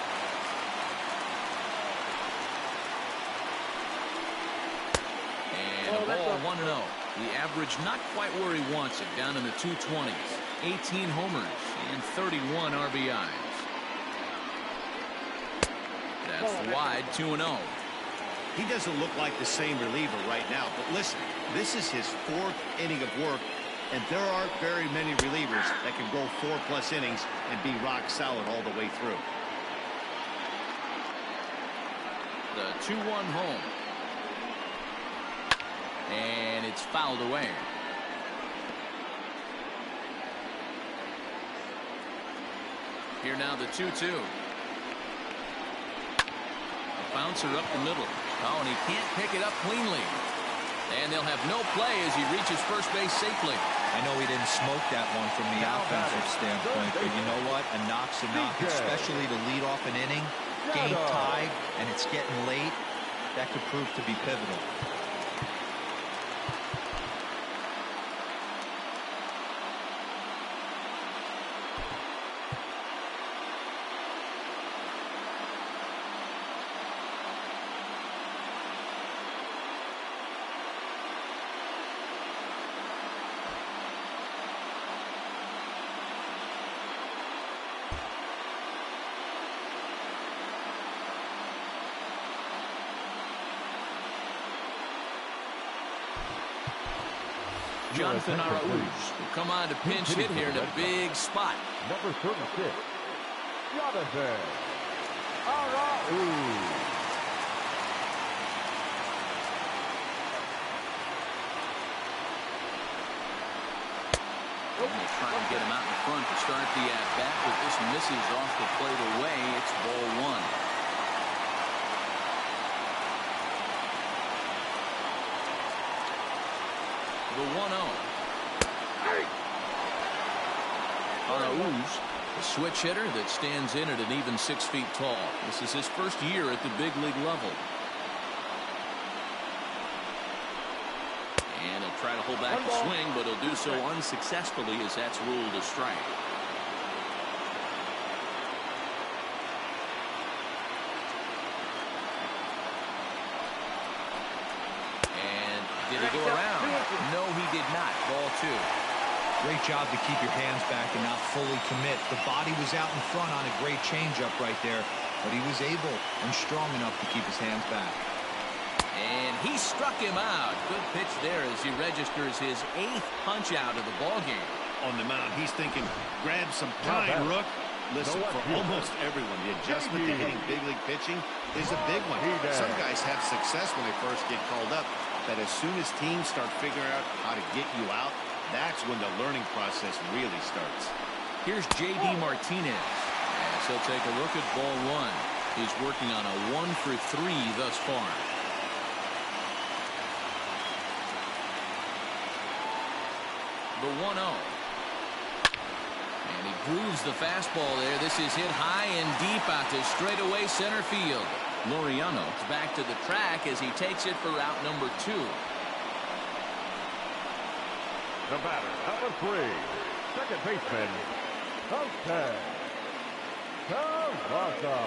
And a ball 1-0. The average not quite where he wants it, down in the 220s. 18 homers and 31 RBIs. That's wide, 2-0. He doesn't look like the same reliever right now, but listen, this is his 4th inning of work, and there aren't very many relievers that can go 4+ innings and be rock solid all the way through. The 2-1 home. And it's fouled away. Here now the 2-2. A bouncer up the middle. Oh, and he can't pick it up cleanly. And they'll have no play as he reaches first base safely. I know he didn't smoke that one from the offensive standpoint, but you know what? A knock's a knock, especially to lead off an inning. Game tied, and it's getting late. That could prove to be pivotal. Jonathan Arauz will come on to pinch hit here in a big spot. Number 36, Jonathan Arauz. They'll try and get him out in front to start the at-bat, but this misses off the plate away. It's ball 1. The 1-0. Arauz, a switch hitter that stands in at an even 6 feet tall. This is his first year at the big league level. And he'll try to hold back the swing, but he'll do so unsuccessfully as that's ruled a strike. Did he go around? No, he did not. Ball 2. Great job to keep your hands back and not fully commit. The body was out in front on a great changeup right there, but he was able and strong enough to keep his hands back. And he struck him out. Good pitch there as he registers his 8th punch out of the ball game. On the mound, he's thinking, grab some pine, Rook. Listen, for almost everyone, the adjustment to hitting big league pitching is a big one. Some guys have success when they first get called up, but as soon as teams start figuring out how to get you out, that's when the learning process really starts. Here's J.D. Martinez as he'll take a look at ball 1. He's working on a 1 for 3 thus far. The 1-0. And he grooves the fastball there. This is hit high and deep out to straightaway center field. Laureano's back to the track as he takes it for route number 2. The batter, number 3, second baseman, Jose Cavazza.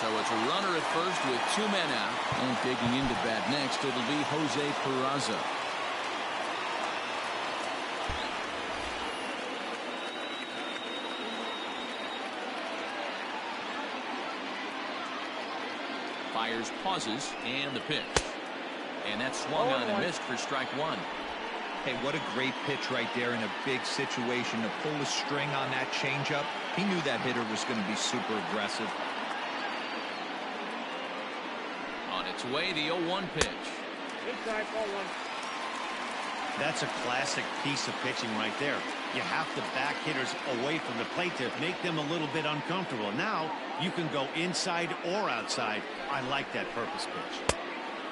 So it's a runner at first with 2 men out. And digging into bat next, it'll be Jose Peraza. Fires, pauses, and the pitch. And that's swung on and missed for strike 1. Hey, what a great pitch right there in a big situation to pull the string on that changeup. He knew that hitter was going to be super aggressive. On its way, the 0-1 pitch. Inside, ball 1. That's a classic piece of pitching right there. You have to back hitters away from the plate to make them a little bit uncomfortable. Now you can go inside or outside. I like that purpose pitch.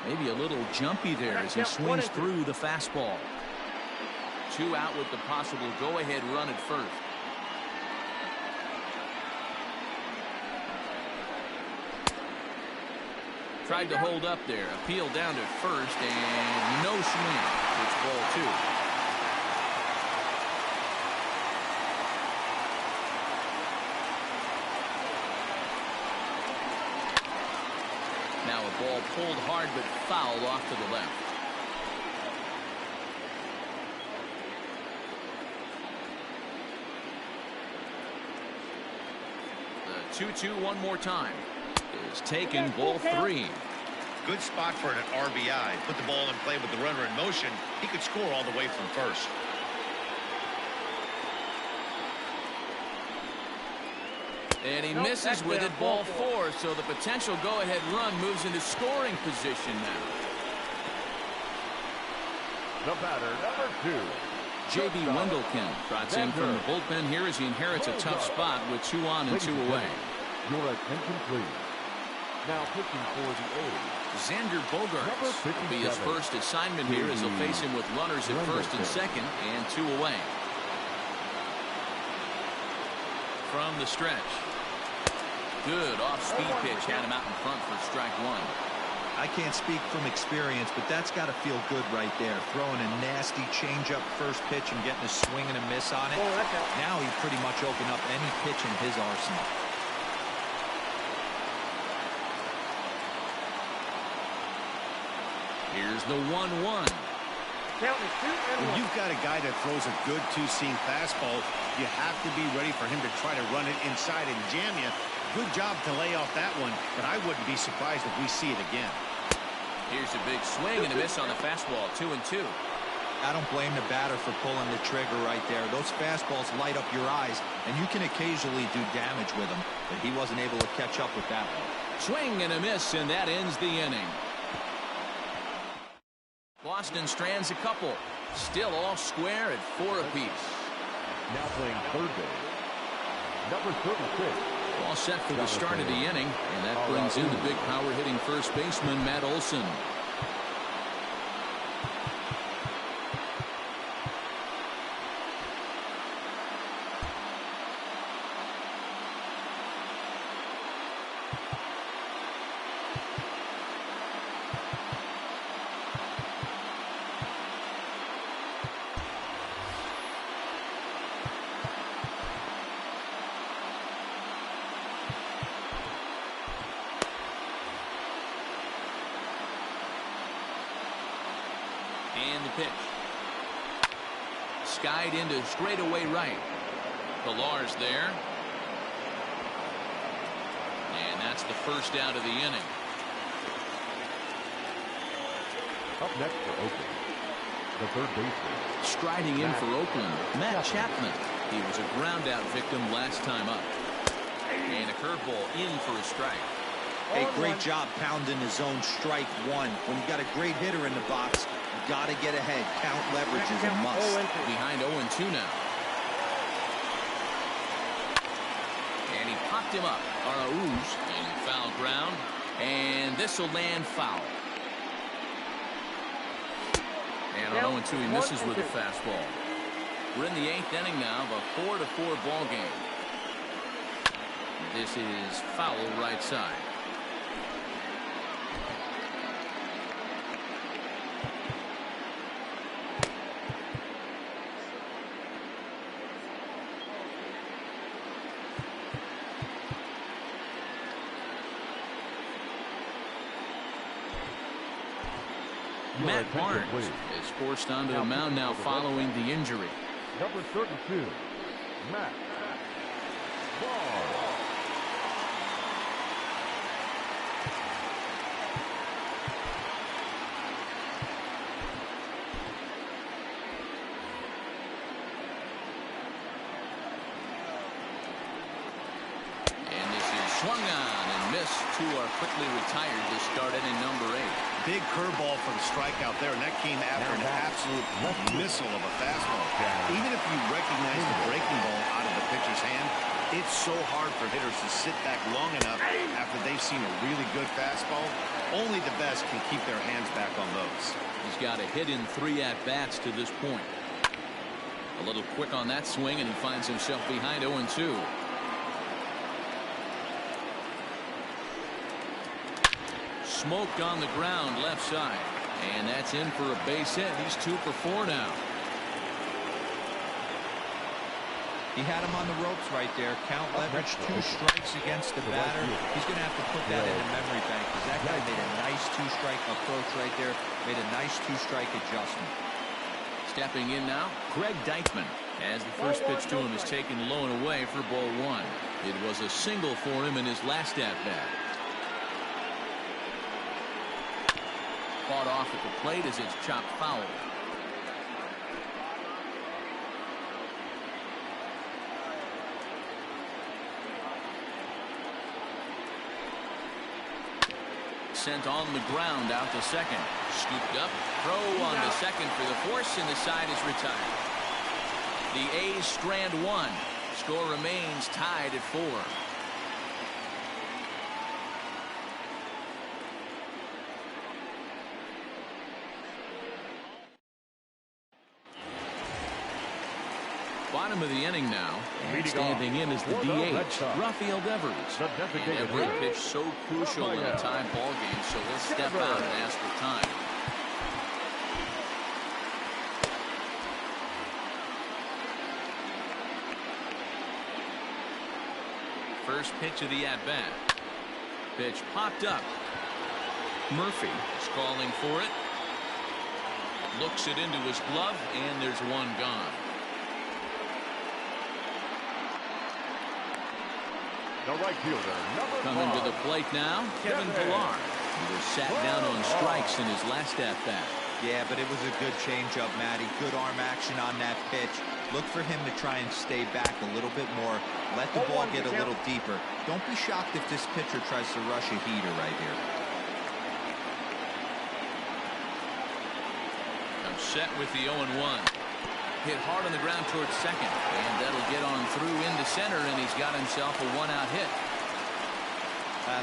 Maybe a little jumpy there as he swings through the fastball. 2 out with the possible go-ahead run at first. Tried to hold up there. Appeal down to first, and no swing. It's ball 2. Now a ball pulled hard but fouled off to the left. The 2-2 one more time is taken, ball 3. Good spot for an RBI. Put the ball in play with the runner in motion. He could score all the way from first. And he misses with it, ball 4. So the potential go-ahead run moves into scoring position now. The batter, number 2. J.B. Wendelken trots in from the bullpen here as he inherits a tough spot with 2 on and 2 away. Your attention, please. Now pitching for the A's. Xander Bogaerts will be his first assignment here as he'll face him with runners at first and second and 2 away. From the stretch. Good off-speed pitch had him out in front for strike 1. I can't speak from experience, but that's got to feel good right there. Throwing a nasty changeup first pitch and getting a swing and a miss on it. Now he pretty much opened up any pitch in his arsenal. Here's the 1-1. When you've got a guy that throws a good two-seam fastball, you have to be ready for him to try to run it inside and jam you. Good job to lay off that one, but I wouldn't be surprised if we see it again. Here's a big swing and a miss on the fastball, 2-2. I don't blame the batter for pulling the trigger right there. Those fastballs light up your eyes, and you can occasionally do damage with them, but he wasn't able to catch up with that one. Swing and a miss, and that ends the inning. Boston strands a couple. Still all square at 4 apiece. Now playing third base, number 36. All set for the start of the inning, and that brings in the big power-hitting first baseman, Matt Olson. And the pitch. Skied into straightaway right. Pillar's there. And that's the first out of the inning. Up next for Oakland, the third baseman. Striding in for Oakland, Matt Chapman. He was a ground-out victim last time up. And a curveball in for a strike. Hey, great job pounding his zone strike 1. When you got a great hitter in the box, you got to get ahead. Count leverage is a must. Behind 0-2 now. And he popped him up. Arauz in foul ground. And this will land foul. And on 0-2, he misses with the fastball. We're in the 8th inning now of a 4-4 ball game. This is foul right side. Matt Barnes is forced onto the mound now following the injury. Number 32, Matt Barnes. Swung on and missed. Two are quickly retired to start inning number 8. Big curveball for the strikeout there, and that came after an absolute missile of a fastball. Even if you recognize the breaking ball out of the pitcher's hand, it's so hard for hitters to sit back long enough after they've seen a really good fastball. Only the best can keep their hands back on those. He's got a hit in 3 at-bats to this point. A little quick on that swing, and he finds himself behind 0-2. Smoked on the ground left side, and that's in for a base hit. He's 2 for 4 now. He had him on the ropes right there. Count leverage, 2 strikes against the batter. He's going to have to put that in the memory bank, because that guy made a nice 2-strike approach right there. Made a nice 2-strike adjustment. Stepping in now, Craig Dykman, as the first pitch to him is taken low and away for ball 1. It was a single for him in his last at-bat. Fought off at the plate as it's chopped foul. Sent on the ground out to second. Scooped up. Throw on the second for the force, and the side is retired. The A's strand 1. Score remains tied at 4. Bottom of the inning now, and standing in is the DH, Rafael Devers. And every pitch so crucial in a tie ball game, so he'll step out and ask for time. First pitch of the at-bat. Pitch popped up. Murphy is calling for it. Looks it into his glove, and there's one gone. The right fielder, number 5. Coming to the plate now, Kevin Pillar. He was sat down on strikes in his last at-bat. Yeah, but it was a good changeup, Matty. Good arm action on that pitch. Look for him to try and stay back a little bit more. Let the ball get a little deeper. Don't be shocked if this pitcher tries to rush a heater right here. I'm set with the 0-1. Hit hard on the ground towards second, and that'll get on through into center, and he's got himself a 1-out hit.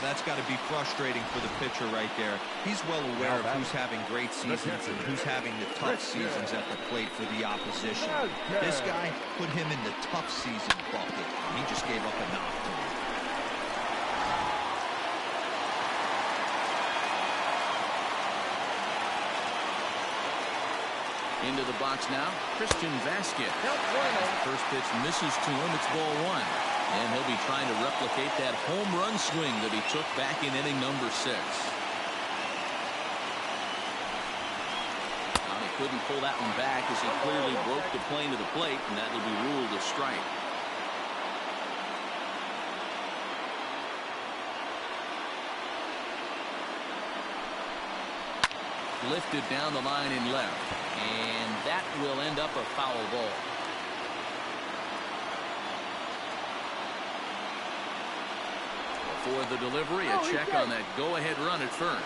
That's got to be frustrating for the pitcher right there. He's well aware of who's having great seasons and who's having the tough seasons at the plate for the opposition. This guy put him in the tough season bucket. He just gave up a knock to him. Into the box now, Christian Vasquez. First pitch misses to him. It's ball 1. And he'll be trying to replicate that home run swing that he took back in inning number 6. Well, he couldn't pull that one back as he clearly broke the plane to the plate, and that'll be ruled a strike. Lifted down the line in left, and that will end up a foul ball. For the delivery, a check on that go-ahead run at first.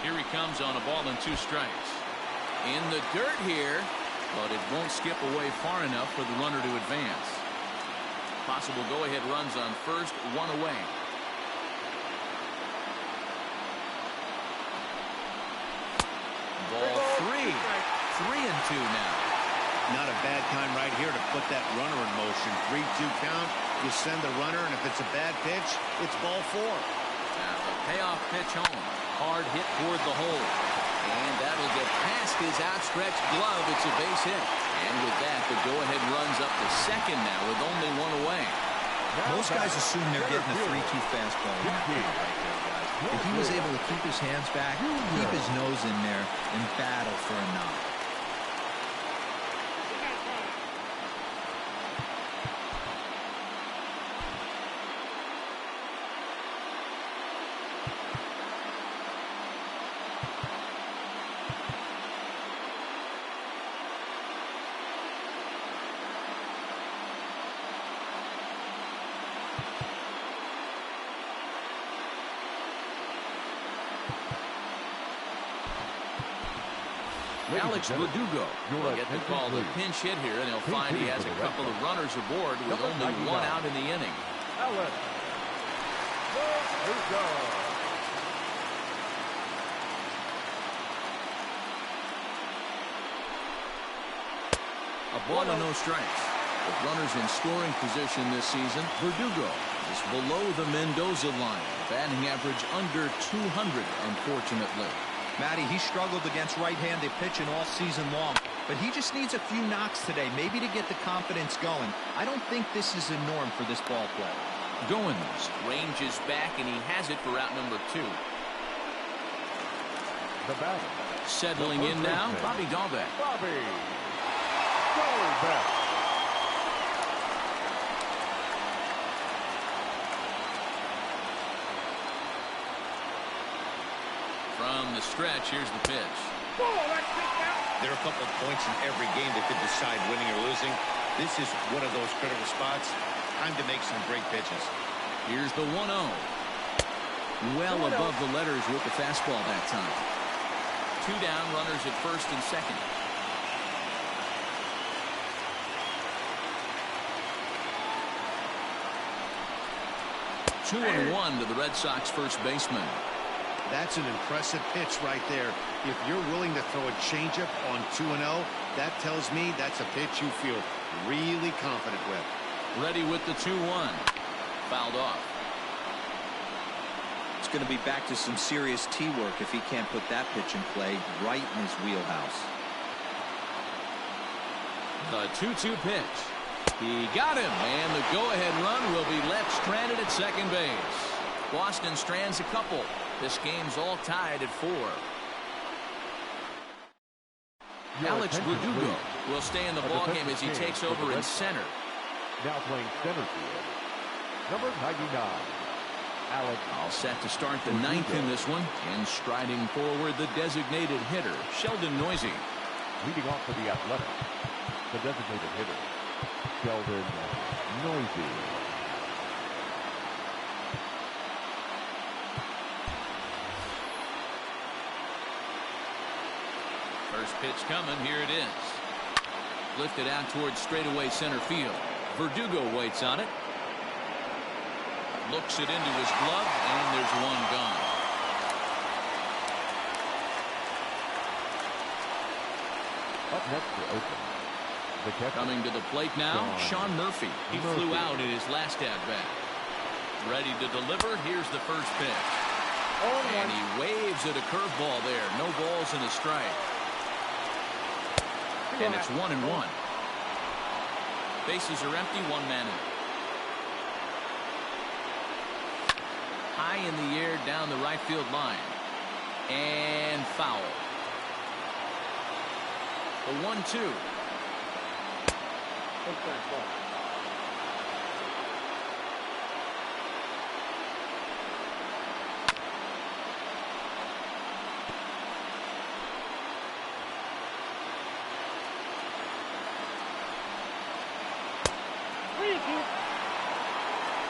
Here he comes on a ball and 2 strikes. In the dirt here, but it won't skip away far enough for the runner to advance. Possible go-ahead runs on first, 1 away. Ball 3. 3-2 now. Not a bad time right here to put that runner in motion. 3-2 count. You send the runner, and if it's a bad pitch, it's ball 4. Now the payoff pitch home. Hard hit toward the hole. And that able to pass his outstretched glove. It's a base hit. And with that, the go-ahead runs up to second now with only one away. Most guys assume they're getting a 3-2 fastball. If he was able to keep his hands back, keep his nose in there, and battle for a knock. Alex Verdugo will get the call the pinch hit here, and he'll find he has a couple of runners aboard with only one out in the inning. Alex Verdugo. A ball and no strikes. With runners in scoring position this season, Verdugo is below the Mendoza line. Batting average under 200, unfortunately. Matty, he struggled against right-handed pitching all season long, but he just needs a few knocks today, maybe to get the confidence going. I don't think this is a norm for this ball player. Goins ranges back, and he has it for out number 2. The batter. Settling in now, Bobby Dalbec. Bobby Dalbec. From the stretch, here's the pitch. There are a couple of points in every game that could decide winning or losing. This is one of those critical spots. Time to make some great pitches. Here's the 1-0. Well above the letters with the fastball that time. 2 down, runners at first and second. 2-1 to the Red Sox first baseman. That's an impressive pitch right there. If you're willing to throw a changeup on 2-0, that tells me that's a pitch you feel really confident with. Ready with the 2-1. Fouled off. It's going to be back to some serious T-work if he can't put that pitch in play right in his wheelhouse. The 2-2 pitch. He got him, and the go-ahead run will be left stranded at second base. Boston strands a couple. This game's all tied at 4. Alex Verdugo will stay in the ballgame as he takes over in center. Now playing center field, number 99, Alex. All set to start the 9th in this one, and striding forward the designated hitter, Sheldon Noisy. Leading off for the Athletics, the designated hitter, Sheldon Noisy. First pitch coming, here it is. Lifted out towards straightaway center field. Verdugo waits on it. Looks it into his glove, and there's one gone. Up next for Oakland, the catcher. Coming to the plate now, Sean Murphy. He flew out in his last at-bat. Ready to deliver, here's the first pitch. And he waves at a curveball there. No balls and a strike. And it's 1-1. Bases are empty, 1 man in. High in the air down the right field line. And foul. The 1-2.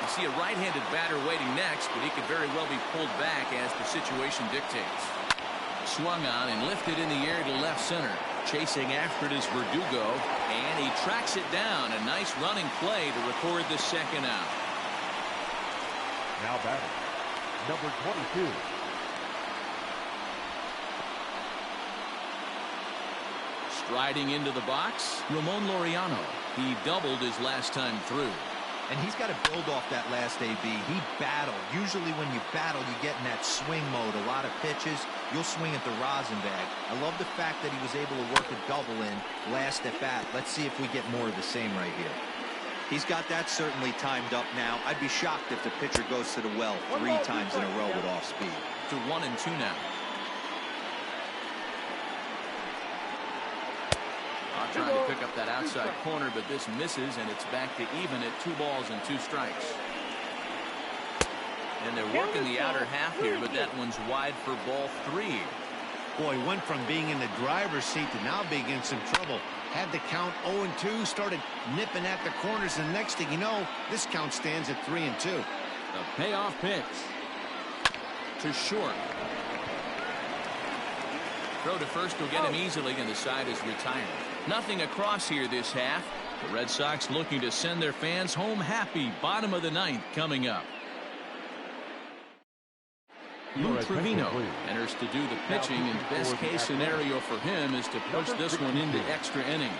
You see a right-handed batter waiting next, but he could very well be pulled back as the situation dictates. Swung on and lifted in the air to left center. Chasing after it is Verdugo, and he tracks it down. A nice running play to record the second out. Now batting, number 22. Striding into the box, Ramon Laureano. He doubled his last time through. And he's got to build off that last AB. He battled. Usually when you battle, you get in that swing mode. A lot of pitches, you'll swing at the rosin bag. I love the fact that he was able to work a double in last at bat. Let's see if we get more of the same right here. He's got that certainly timed up now. I'd be shocked if the pitcher goes to the well 3 times in a row with off speed. To 1-2 now. Trying to pick up that outside corner, but this misses, and it's back to even at 2 balls and 2 strikes. And they're working the outer half here, but that one's wide for ball 3. Boy, went from being in the driver's seat to now being in some trouble. Had the count 0-2, started nipping at the corners, and next thing you know, this count stands at 3-2. The payoff pitch to short. Throw to first will get him easily, and the side is retired. Nothing across here this half. The Red Sox looking to send their fans home happy. Bottom of the 9th coming up. Lou Trevino enters to do the pitching, and best case scenario for him is to push this one into extra innings.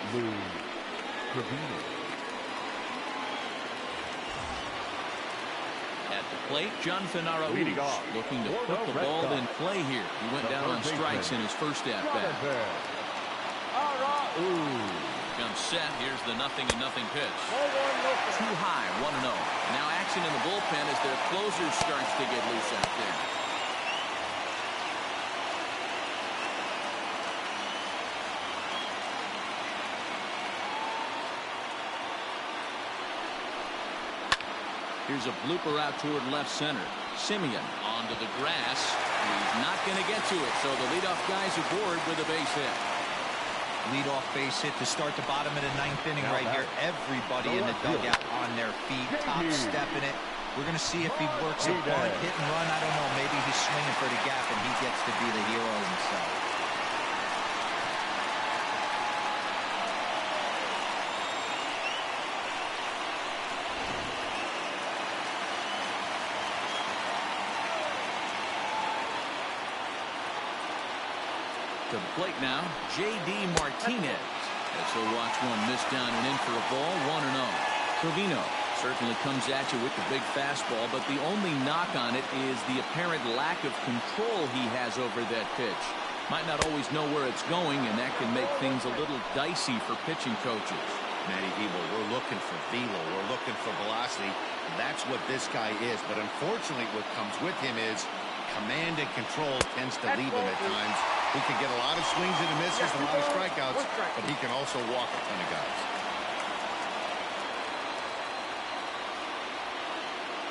At the plate, John Finara looking to put the ball in play here. He went down on strikes in his first at-bat. Comes set. Here's the 0-0 pitch. Too high, 1-0. Now action in the bullpen as their closer starts to get loose out there. Here's a blooper out toward left center. Simeon onto the grass. He's not going to get to it, so the leadoff guy's aboard with a base hit. Leadoff base hit to start the bottom of the 9th inning right here. Everybody in the dugout on their feet, top stepping it. We're going to see if he works a bunt, hit and run. I don't know. Maybe he's swinging for the gap and he gets to be the hero himself. To the plate now, J.D. Martinez. As he'll watch one miss down and in for a ball, 1-0. Trevino certainly comes at you with the big fastball, but the only knock on it is the apparent lack of control he has over that pitch. Might not always know where it's going, and that can make things a little dicey for pitching coaches. Matty Debo, we're looking for velo, we're looking for velocity. That's what this guy is, but unfortunately what comes with him is command and control tends to leave him at times. He can get a lot of swings and misses, a lot of strikeouts, but he can also walk a ton of guys.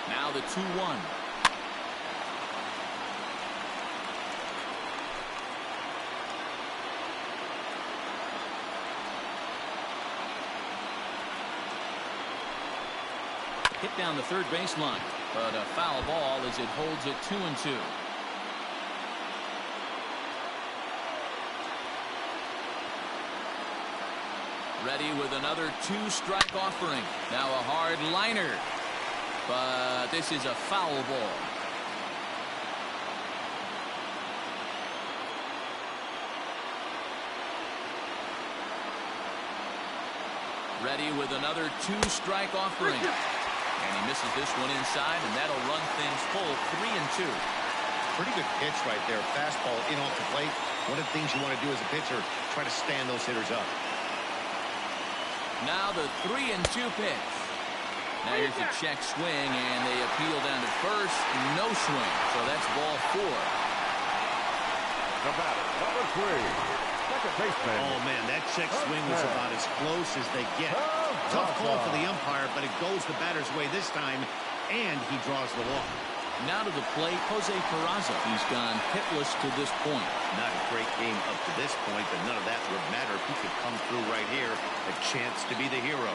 Now the 2-1. Hit down the third baseline, but a foul ball as it holds it 2-2. Ready with another 2-strike offering. Now a hard liner, but this is a foul ball. Ready with another 2-strike offering. And he misses this one inside, and that'll run things full 3-2. Pretty good pitch right there. Fastball in off the plate. One of the things you want to do as a pitcher, try to stand those hitters up. Now the 3-2 pitch. Now here's the check swing, and they appeal down to first. No swing, so that's ball 4. The batter, number 3. Second baseman. Oh, man, that check swing was about as close as they get. Tough call for the umpire, but it goes the batter's way this time, and he draws the walk. Now to the plate, Jose Peraza. He's gone hitless to this point. Not a great game up to this point, but none of that would matter if he could come through right here. A chance to be the hero.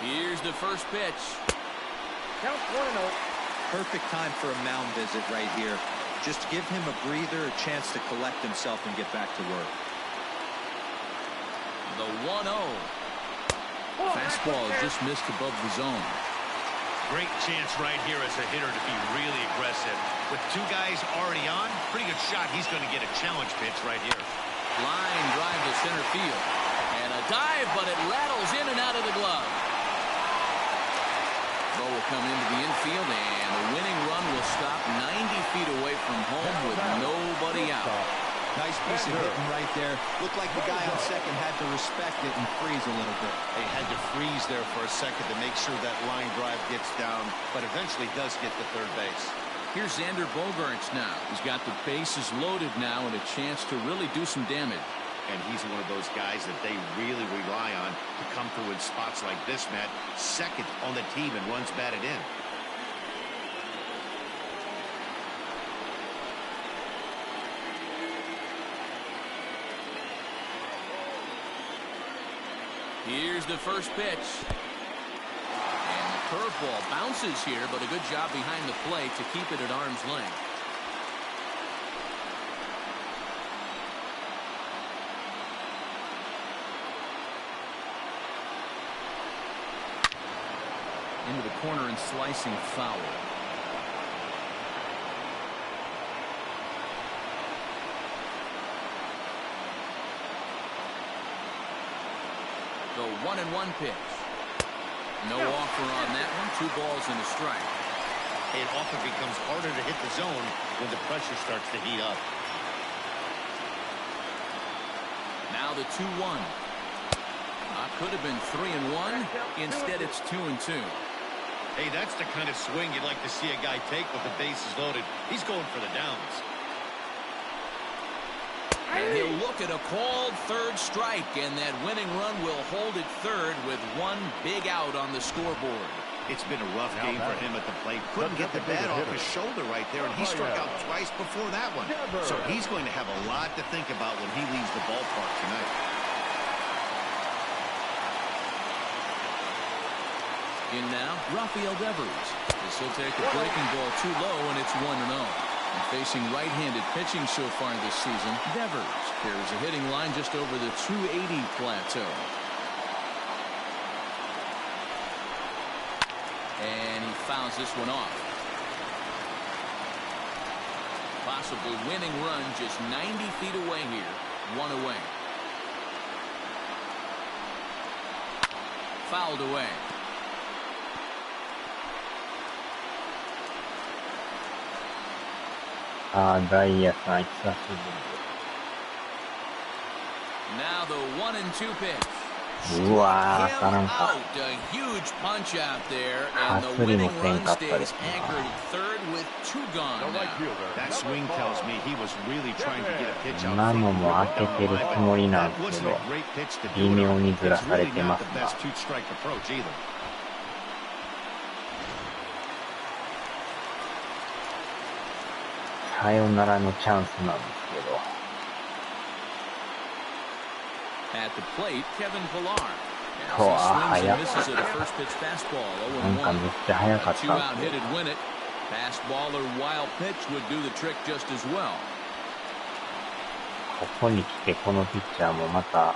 Here's the first pitch. Count 1-0. Perfect time for a mound visit right here. Just give him a breather, a chance to collect himself and get back to work. The 1-0. Fastball just missed above the zone. Great chance right here as a hitter to be really aggressive. With two guys already on, pretty good shot. He's going to get a challenge pitch right here. Line drive to center field. And a dive, but it rattles in and out of the glove. Throw will come into the infield, and the winning run will stop 90 feet away from home with nobody out. Nice piece of hitting right there. Looked like the guy on second had to respect it and freeze a little bit. He had to freeze there for a second to make sure that line drive gets down, but eventually does get to third base. Here's Xander Bogaerts now. He's got the bases loaded now and a chance to really do some damage. And he's one of those guys that they really rely on to come through in spots like this, Matt. Second on the team and runs batted in. Here's the first pitch. And the curveball bounces here, but a good job behind the plate to keep it at arm's length. Into the corner and slicing foul. The 1-1 pitch. No offer on that one. 2 balls and a strike. It often becomes harder to hit the zone when the pressure starts to heat up. Now the 2-1. Could have been 3-1. Instead, it's 2-2. Hey, that's the kind of swing you'd like to see a guy take with the bases loaded. He's going for the downs. And he'll look at a called third strike, and that winning run will hold at third with one big out on the scoreboard. It's been a rough game for him at the plate. Couldn't get the bat off his shoulder right there, and he struck out twice before that one. So he's going to have a lot to think about when he leaves the ballpark tonight. In now, Rafael Devers. This will take a breaking ball too low, and it's 1-0. And facing right-handed pitching so far this season, Devers carries a hitting line just over the 280 plateau. And he fouls this one off. Possibly winning run just 90 feet away here. 1 away. Fouled away. Now the 1-2 pitch. うわー、当たらん Out か。 a huge punch out there, and the winning run stays anchored at third with 2 gone now. That swing tells me he was really trying to get a pitch out 今のも当ててるつもりなんですけど、微妙にずらされてますが。さよならのチャンスなんですけど。At the plate, Kevin Pillar. うわー、早っ。なん Misses at a first pitch fastball. かめっちゃ早かったん 2-out です hit よ。 it, win it. Fastball or wild pitch would do the trick just as well. ここに来てこのピッチャーもまた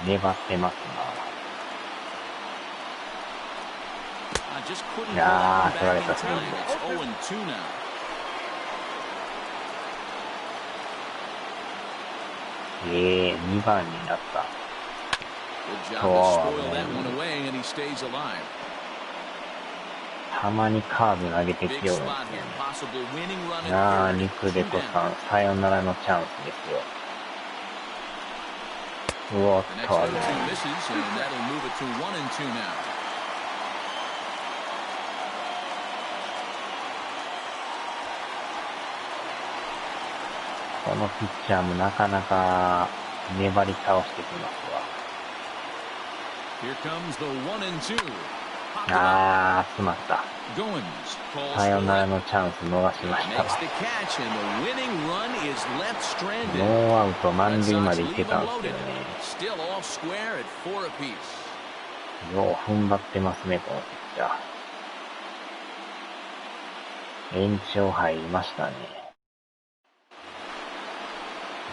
粘ってますな。いやー、取られた。It's 0-2 now. 2番になった。たまにカーブ投げてきよるんですよね。ああ、肉デコさん、さよならのチャンスですよ。うおっと、このピッチャーもなかなか粘り倒してきますわ。あー、詰まった。さよならのチャンス逃しましたわ。ノーアウト満塁まで行けたんですけどね。よう踏ん張ってますね、このピッチャー。延長入りましたね。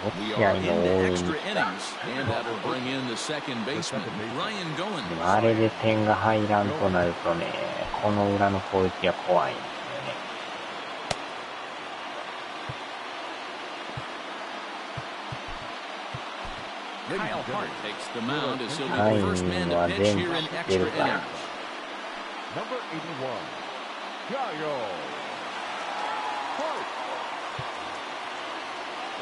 We are into extra innings, and that will bring in the second baseman, Ryan Goins. あれで点が入らんとなるとね、この裏の攻撃は怖いんですよね。Kyle Hart takes the mound as he'll be the first man to pitch here in extra innings. Number 81, Kyle Hart.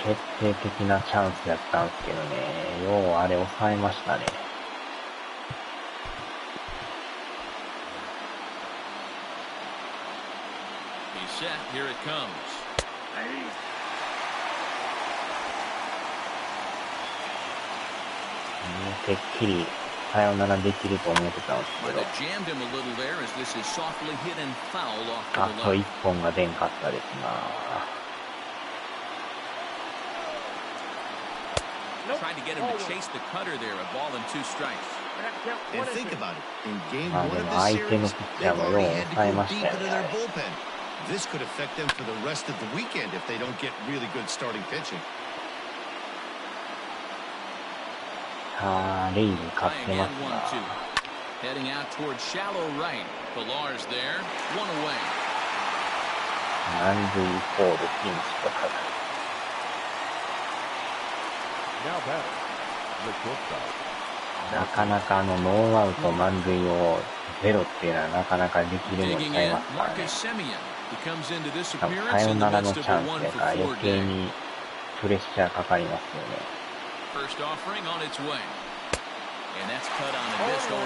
決定的なチャンスやったんですけどね、ようあれ抑えましたね。He's set. Here it comes. てっきりさよならできると思ってたんですけ Might ど、 have jammed him a little there as this is softly hit and foul off to あ the と left. 一本が出んかったですな。Trying to get him to chase the cutter there. A ball and 2 strikes. And think about it. In game まあ one で of も this 相手の series, ピッチャー they've もよう already had to 抑え go まし deep たよ into ね。 their bullpen. This could affect them for the rest of the weekend if they don't get really good starting pitching. あー、レイズ勝っ Tying て in ます 1-2. な。 Heading out towards shallow right. Villar's there. 1 away. 満塁イコールピンチとか。 Now batter, the shortstop. なかなかノーアウト満塁をゼロっていうのはなかなかできるの Digging ちゃい in, ますからね。 Marcus Semien. He comes into this 多分 appearance さよ in な the らの midst チ of ャ a ンスやから 1-for-4 余計 day. にプレッシャーかかりますよね。 First offering on its way. And that's cut on and missed 0-1.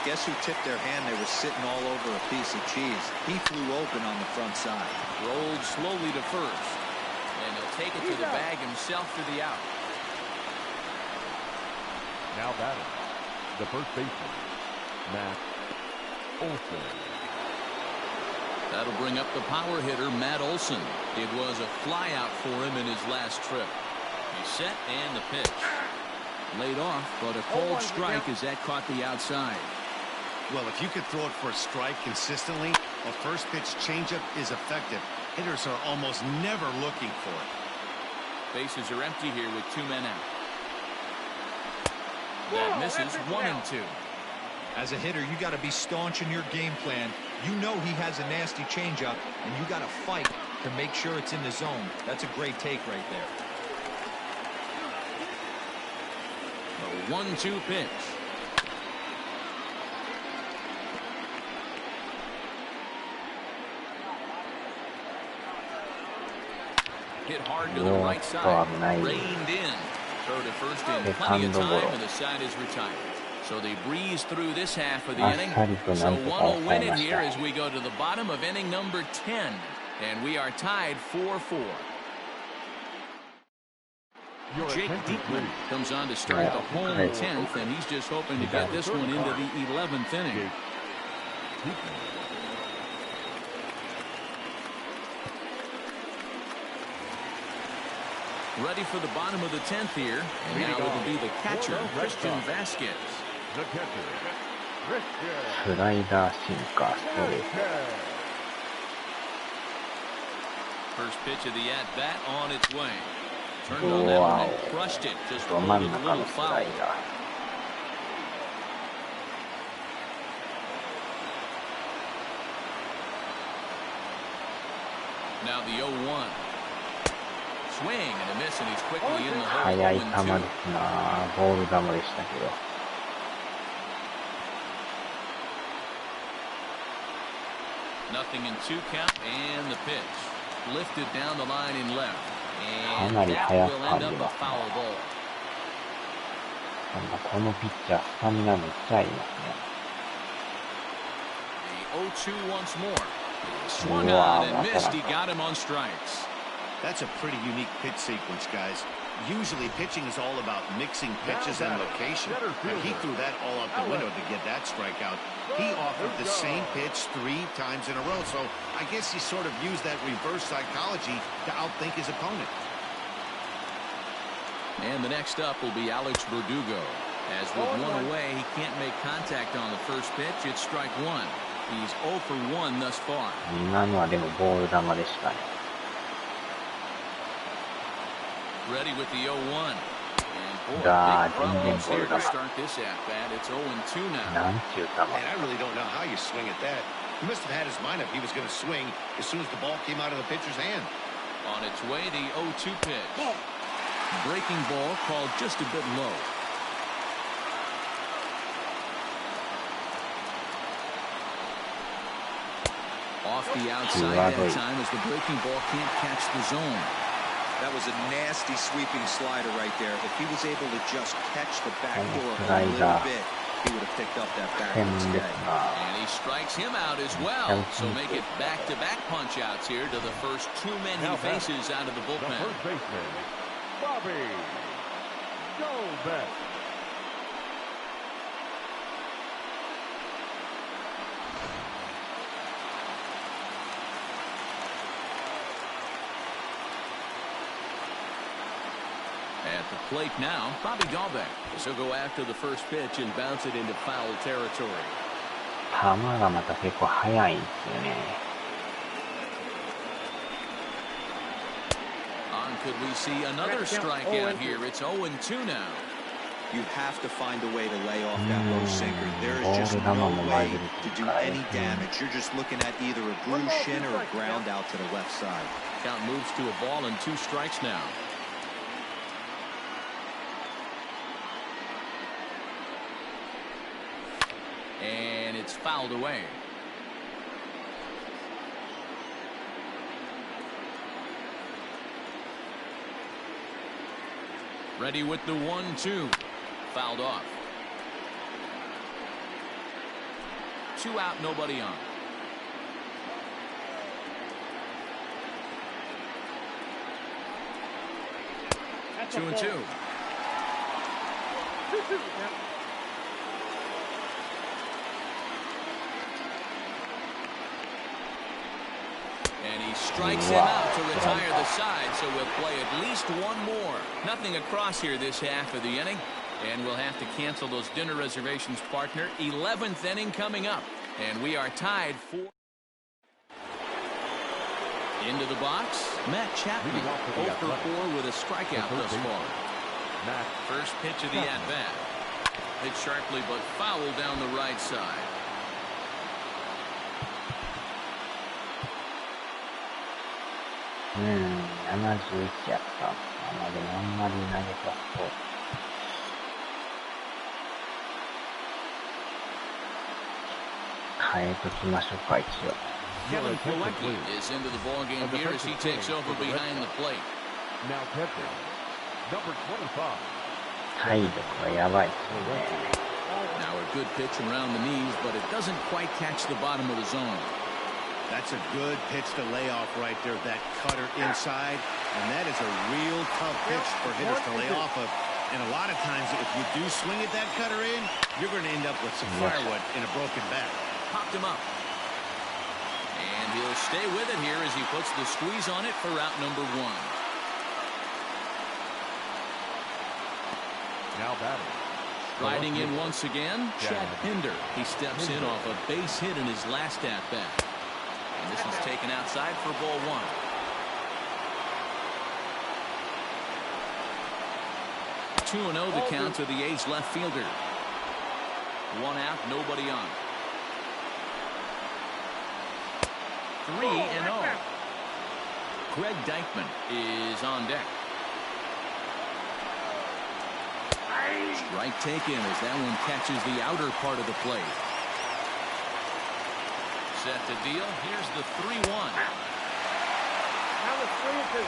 Guess who tipped their hand? They were sitting all over a piece of cheese. He flew open on the front side. Rolled slowly to first. And he'll take it to the bag himself for the out. Now batting, the first baseman, Matt Olson. That'll bring up the power hitter, Matt Olson. It was a flyout for him in his last trip. He's set and the pitch. Laid off, but a cold strike as that caught the outside. Well, if you could throw it for a strike consistently, a first pitch changeup is effective. Hitters are almost never looking for it. Bases are empty here with 2 men out. That misses 1-2. As a hitter, you got to be staunch in your game plan. You know he has a nasty changeup, and you got to fight to make sure it's in the zone. That's a great take right there. A 1-2 pitch. Hit hard to the right side. Reined in. Throw to first in plenty of time, and the side is retired. So they breeze through this half of the inning. So one will win it here as we go to the bottom of inning number 10. And we are tied 4-4. Jake Diekman comes on to start the home 10th, and he's just hoping to get this one into the 11th inning. Ready for the bottom of the 10th here. And now it'll be the catcher, Christian Vasquez. The catcher, Christian. スライダー、シンカー、ストレート。 First pitch of the at-bat on its way. Turned on that one and crushed it. Just ど rolled 真 it ん a 中 little のス foul. ライダー。 Now the 0-1. Swing and a miss, and he's quickly in the hole. 速い球 0-2. ですな。ボール球でしたけど。 Nothing in 2 count, and the pitch. Lifted down the line in left. And かなり that 速く will 感 end じ up ま a すね。 foul ball. なんかこのピッチャー、スタミナめっちゃありますね。 The 0-2 once more. Swung on and missed. He got him on strikes. That's a pretty unique pitch sequence, guys. Usually pitching is all about mixing pitches and location. And he threw that all out the window to get that strikeout. He offered the same pitch 3 times in a row, so I guess he sort of used that reverse psychology to outthink his opponent. And the next up will be Alex Verdugo. As with 1 away, he can't make contact on the first pitch. It's strike 1. He's 0 for 1 thus far. 今のはでもボール球でしたね。Ready with the 0-1. And boy, God, big problems here to Indian start this at-bat. It's 0-2 now. なんちゅう球。 And I really don't know how you swing at that. He must have had his mind up. He was going to swing as soon as the ball came out of the pitcher's hand. On its way, the 0-2 pitch. Breaking ball called just a bit low. Off the outside that time as the breaking ball can't catch the zone. That was a nasty sweeping slider right there. If he was able to just catch the back door a little bit, he would have picked up that backwards hit. And he strikes him out as well. So make it back-to-back punch-outs here to the first two men he faces out of the bullpen. The first baseman, Bobby Goldbeck. At the plate now, Bobby Goldbeck. So he'll go after the first pitch and bounce it into foul territory. 球がまた結構速いんですよね。On could we see another strikeout here? It's 0-2 now. You have to find a way to lay off that low sinker. There is just no way to do any damage. You're just looking at either a bruised shin or a ground out to the left side. Count moves to a ball and 2 strikes now. And it's fouled away. Ready with the 1-2. Fouled off. 2 out, nobody on. That's 2-2. And he strikes him out to retire the side, so we'll play at least one more. Nothing across here this half of the inning, and we'll have to cancel those dinner reservations, partner. 11th inning coming up, and we are tied for... Into the box, Matt Chapman, 0 for 4 with a strikeout thus far. First pitch of the at-bat. Hit sharply, but foul down the right side. 71やった。まあでもあんまり投げたそう。変えときましょうか、一応。Kevin Pilecki is into the ball game here as he takes over behind the plate. Now catching, number 25. 体力がやばいですね。Now a good pitch around the knees, but it doesn't quite catch the bottom of the zone. That's a good pitch to lay off right there, that cutter inside. And that is a real tough pitch for hitters to lay off of. And a lot of times, if you do swing at that cutter in, you're going to end up with some firewood in a broken bat. Popped him up. And he'll stay with it here as he puts the squeeze on it for out number 1. Now batting. Riding in once again, Chad Pinder. He steps in off a base hit in his last at-bat. And this is taken outside for ball 1. Two 2-0 the count to the A's left fielder. 1 out, nobody on. 3-0. Greg Deichmann is on deck. Strike taken as that one catches the outer part of the plate. Set to deal. Here's the 3-1. Now it's 3-2.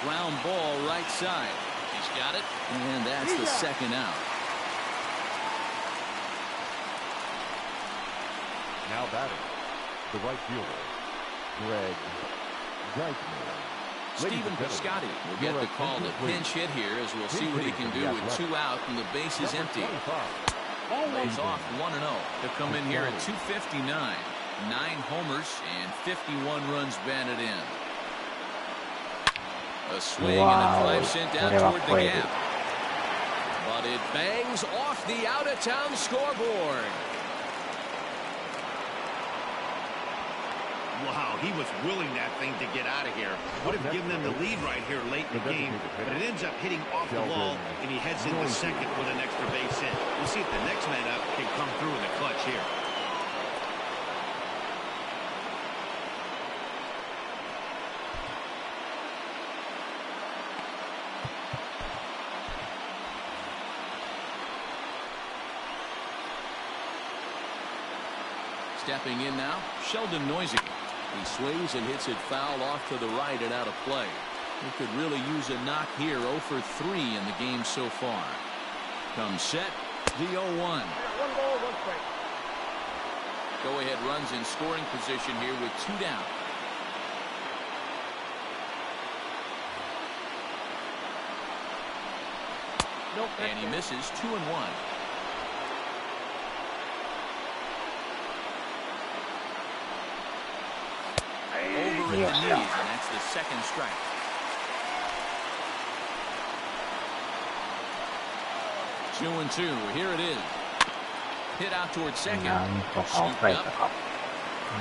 Ground ball right side. He's got it, and that's the second out. Now batting, the right fielder, Greg Deichmann. Stephen Piscotty will get the call to pinch hit here as we'll see what he can do with 2 out and the base is empty. Lays off 1-0 to come in here at 259. 9 homers and 51 runs batted in. A swing and a drive sent down toward the gap. But it bangs off the out-of-town scoreboard. Wow, he was willing that thing to get out of here. Would have given them the lead right here late in the game, but it ends up hitting off the wall, and he heads into second with an extra base hit. We'll see if the next man up can come through in the clutch here. Stepping in now, Sheldon Noisy. He swings and hits it foul off to the right and out of play. He could really use a knock here. 0 for 3 in the game so far. Comes set, the 0-1. One ball, one strike. Go-ahead runs in scoring position here with 2 down. Nope, And he misses 2-1. Over at the knees, and that's the second strike. Two and two. Here it is. Hit out towards second. Scooped up.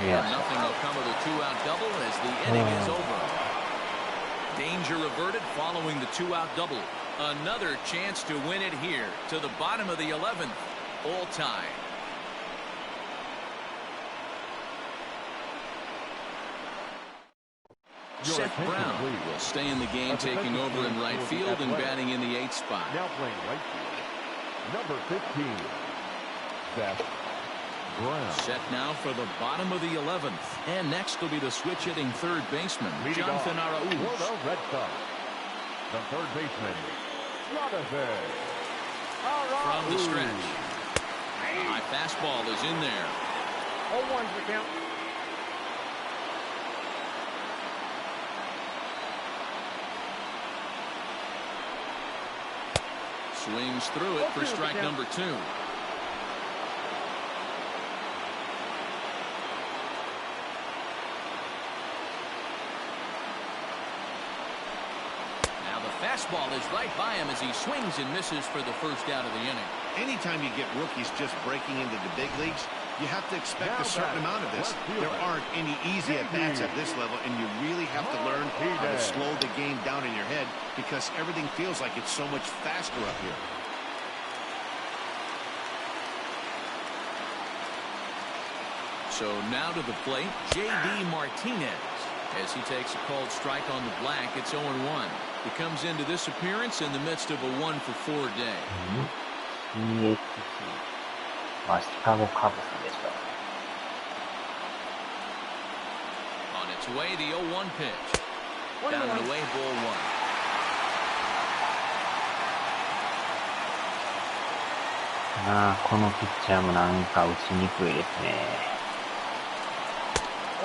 And nothing will come of the 2-out double as the inning is over. Danger averted following the 2-out double. Another chance to win it here to the bottom of the 11th. All tied. Seth Brown will stay in the game, taking over in right field and batting in the 8th spot. Now playing right field, number 15, Seth Brown. Set now for the bottom of the 11th. And next will be the switch-hitting third baseman, Jonathan Araújo. The Red Sox, the third baseman, Jonathan Araújo. From the stretch. High fastball is in there. 0-1's the count. Swings through it for strike number 2. Now the fastball is right by him as he swings and misses for the first out of the inning. Anytime you get rookies just breaking into the big leagues, you have to expect a certain amount of this. There aren't any easy at-bats at this level, and you really have to learn how to slow the game down in your head because everything feels like it's so much faster up here. So now to the plate, J.D. Martinez. As he takes a called strike on the black, it's 0-1. He comes into this appearance in the midst of a 1-for-4 day. On its way, the 0-1 pitch. Down and away, ball 1.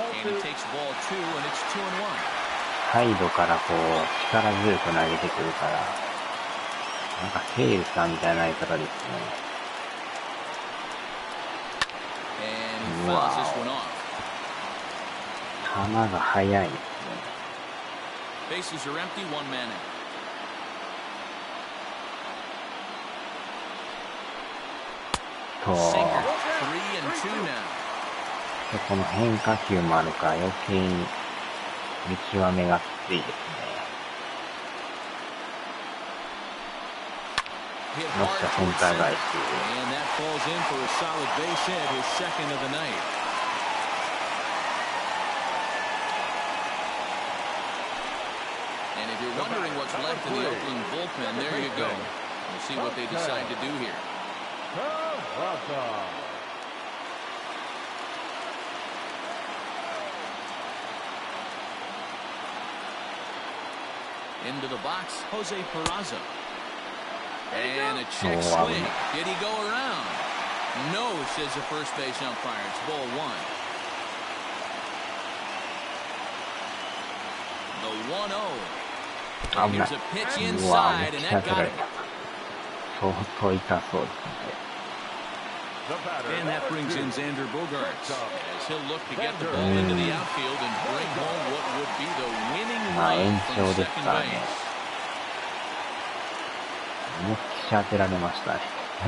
And he takes ball 2, and it's 2-1. サイドからこう力強く投げてくるからなんかセールさんみたいな投げ方ですね。うわぁ、球が速いですね。Bases are empty, 1 man out. と Sinker, 3 and 2 now. でこの変化球もあるから余計に見極めがきついですね。よっしゃ、センター返し。And that falls in for a solid base hit, his second of the night. And if you're wondering what's left in the Oakland bullpen, there you go. We'll see what they decide to do here. Into the box, Jose Peraza. And a check swing. Did he go around? No, says the first base umpire. It's ball 1. The 1-0. And here's a pitch inside, and that got it. And that brings in Xander Bogaerts as he'll look to get the ball into the outfield and bring home what would be the winning run from second base.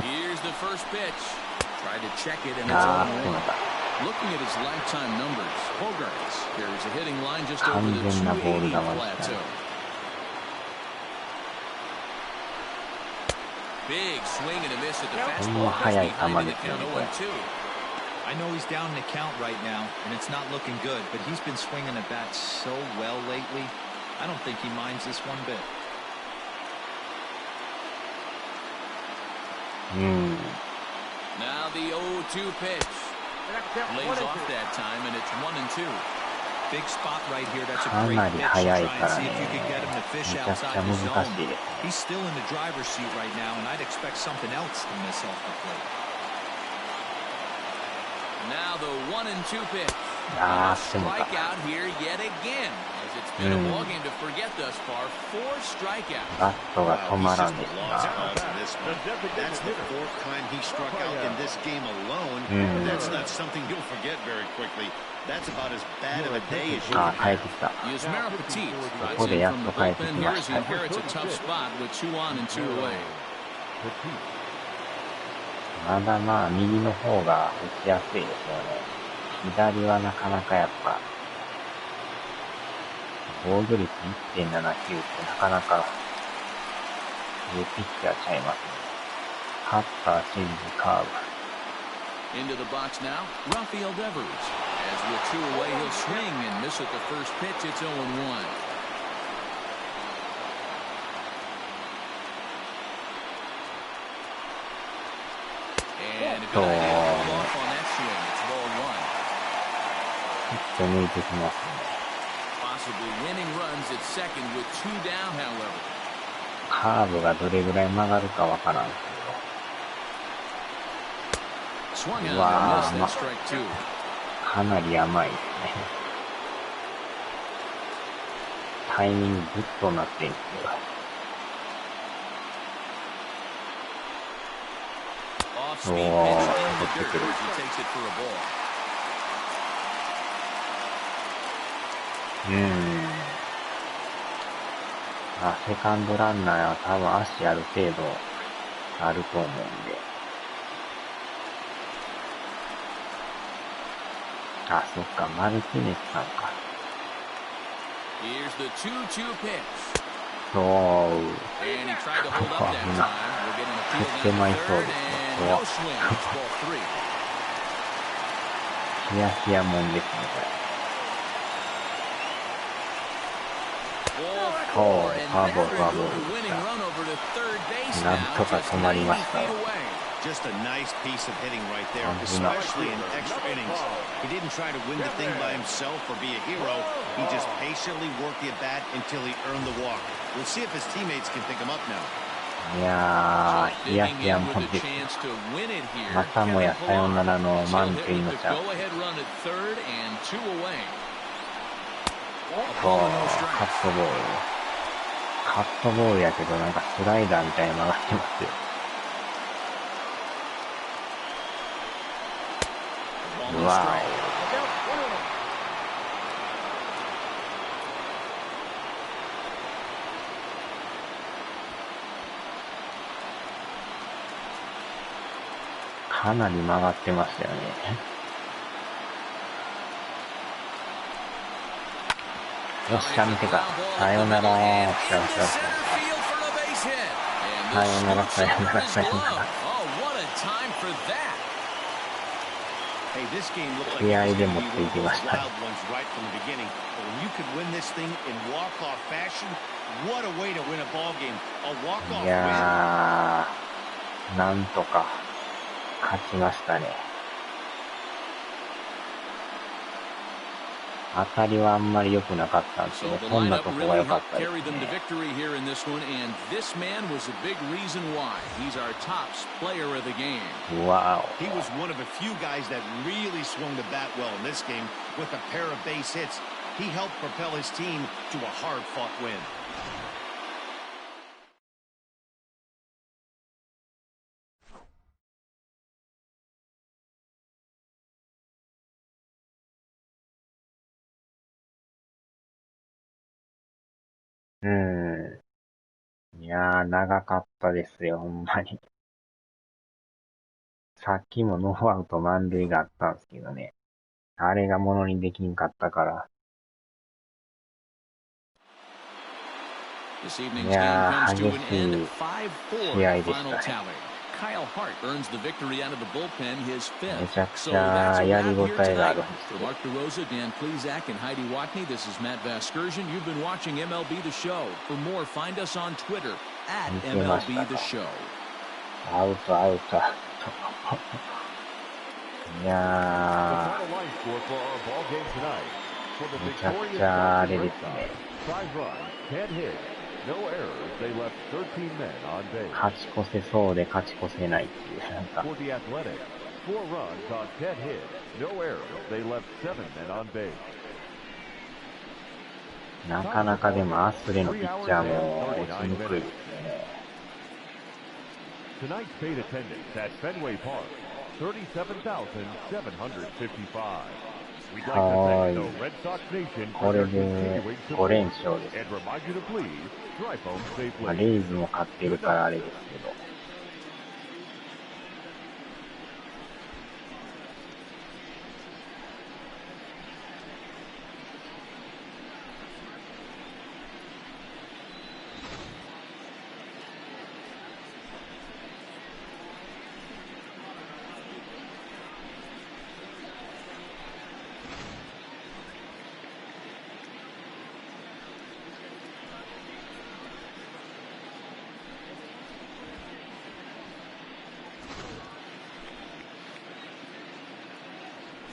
Here's the first pitch. Tried to check it, and it's 0-1. Looking at his lifetime numbers, Bogarts carries a hitting line just over the 280 plateau. Big swing and a miss at the fastball. Behind the count 0-2. I know he's down in the count right now, and it's not looking good, but he's been swinging the bat so well lately. I don't think he minds this one bit. Now the 0-2 pitch. Lays off that time, and it's 1-2. Big spot right here. That's a great pitch. Try and see if you can get him to fish outside the zone. He's still in the driver's seat right now, and I'd expect something else to miss off the plate. Now the 1-2 pitch. Strikeout here yet again. As it's been a ball game to forget thus far. 4 strikeouts. That's the 4th time he struck out in this game alone. That's not something you'll forget very quickly. That's about as bad of a day as you can have. Yusmero Petit rides in from the bullpen here as he inherits a tough spot with 2 on and 2 away. まだまあ右の方が打ちやすいですよね。左はなかなかやっぱ防御率 1.79 ってなかなかいいピッチャーちゃいますね。カッター、チェンジ、カーブ。Into the box now, Rafael Devers. As with 2 away, he'll swing and miss at the first pitch. It's 0-1. And a good idea to hold off on that swing. It's ball 1. ちょっと抜いてきますね。Possibly winning runs at second with 2 down, however. カーブがどれぐらい曲がるかわからんけど。うわー、かなり甘いですね。タイミングずっとなってるんですけど。おー、取ってくる。セカンドランナーは多分足ある程度あると思うんで。そっか、マルティネスさんか。そう。振ってまいそうですね。ヒヤヒヤもんですね、これ。フォアボールなんとか止まりましたよ。Just a nice piece of hitting right there, especially in extra innings. He didn't try to win the thing by himself or be a hero. He just patiently worked the at-bat until he earned the walk. We'll see if his teammates can pick him up now. いやー、ヒヤヒヤもんです。またもやサヨナラの満塁のチャンス。そう、カットボール。カットボールやけどなんかスライダーみたいに曲がってますよ。うわー、かなり曲がってましたよね。よっしゃ、見てた。さよなら。さよなら、さよなら、さよなら。気合で持っていきました。いやー、なんとか勝ちましたね。当たりはあんまり良くなかったんですけど、飛んだとこが良かったですね。Wow. He was one of a few guys that really swung the bat well in this game with a pair of base hits. He helped propel his team to a hard-fought win. Hmm. いやー、長かったですよ、ほんまに。さっきもノーアウト満塁があったんですけどね。あれがものにできんかったから。いやー、激しい試合でしたね。めちゃくちゃやりごたえがあるんですよ。見てましたか。アウト、アウト。いやー、めちゃくちゃあれですね。勝ち越せそうで勝ち越せないっていう、なんか。なかなかでもアスレのピッチャーも落ちにくいですね。はい。これで5連勝です。まあ、レイズも勝ってるからあれですけど。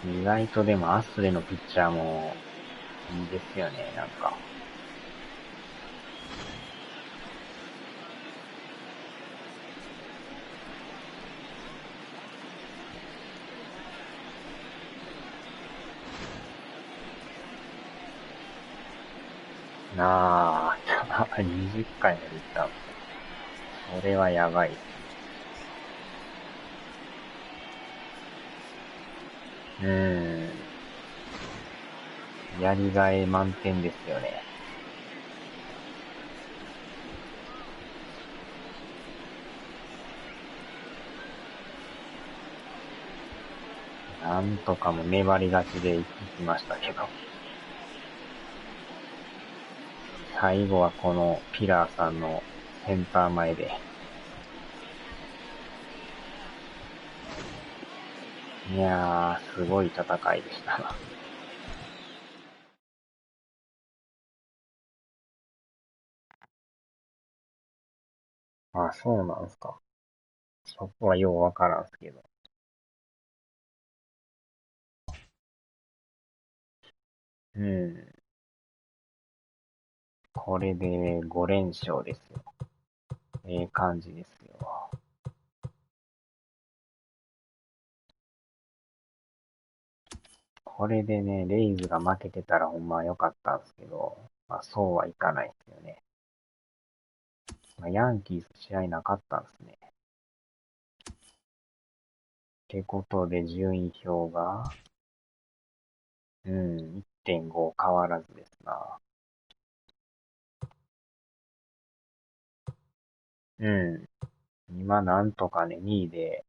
意外とでもアスレのピッチャーもいいですよね、なんか。なあ、20回も出た。それはやばい。やりがい満点ですよね。なんとかも粘り勝ちでいきましたけど。最後はこのピラーさんのセンター前で。いやー、すごい戦いでした。あ、そうなんすか。そこはようわからんすけど。これで5連勝ですよ。感じですよ。これでね、レイズが負けてたらほんま良かったんですけど、まあそうはいかないですよね。まあ、ヤンキース試合なかったんですね。ってことで順位表が、1.5 変わらずですな。今なんとかね、2位で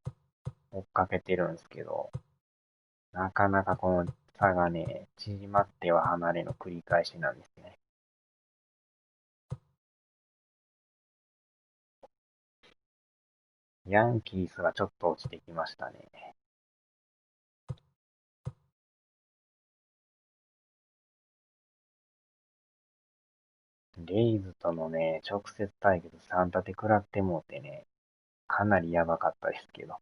追っかけてるんですけど、なかなかこの差がね、縮まっては離れの繰り返しなんですね。ヤンキースがちょっと落ちてきましたね。レイズとのね、直接対決3立て食らってもうてね、かなりやばかったですけど。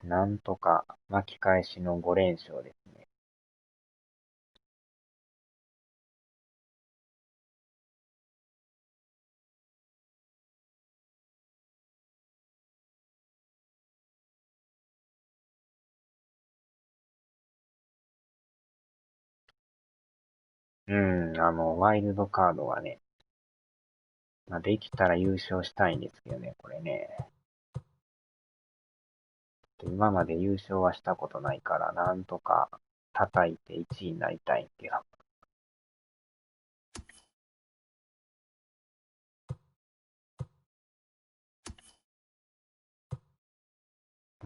なんとか巻き返しの5連勝ですね。ワイルドカードはね、まあ、できたら優勝したいんですけどね、これね。今まで優勝はしたことないから、なんとか叩いて1位になりたいんけど。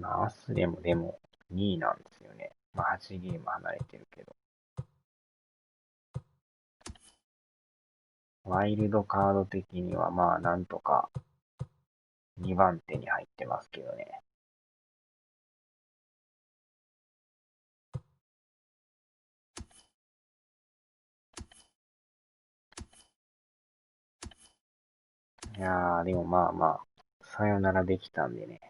まあ、アスレもでも、2位なんですよね。まあ8ゲーム離れてるけど。ワイルドカード的にはまあなんとか2番手に入ってますけどね。いやー、でもまあまあ、さよならできたんでね。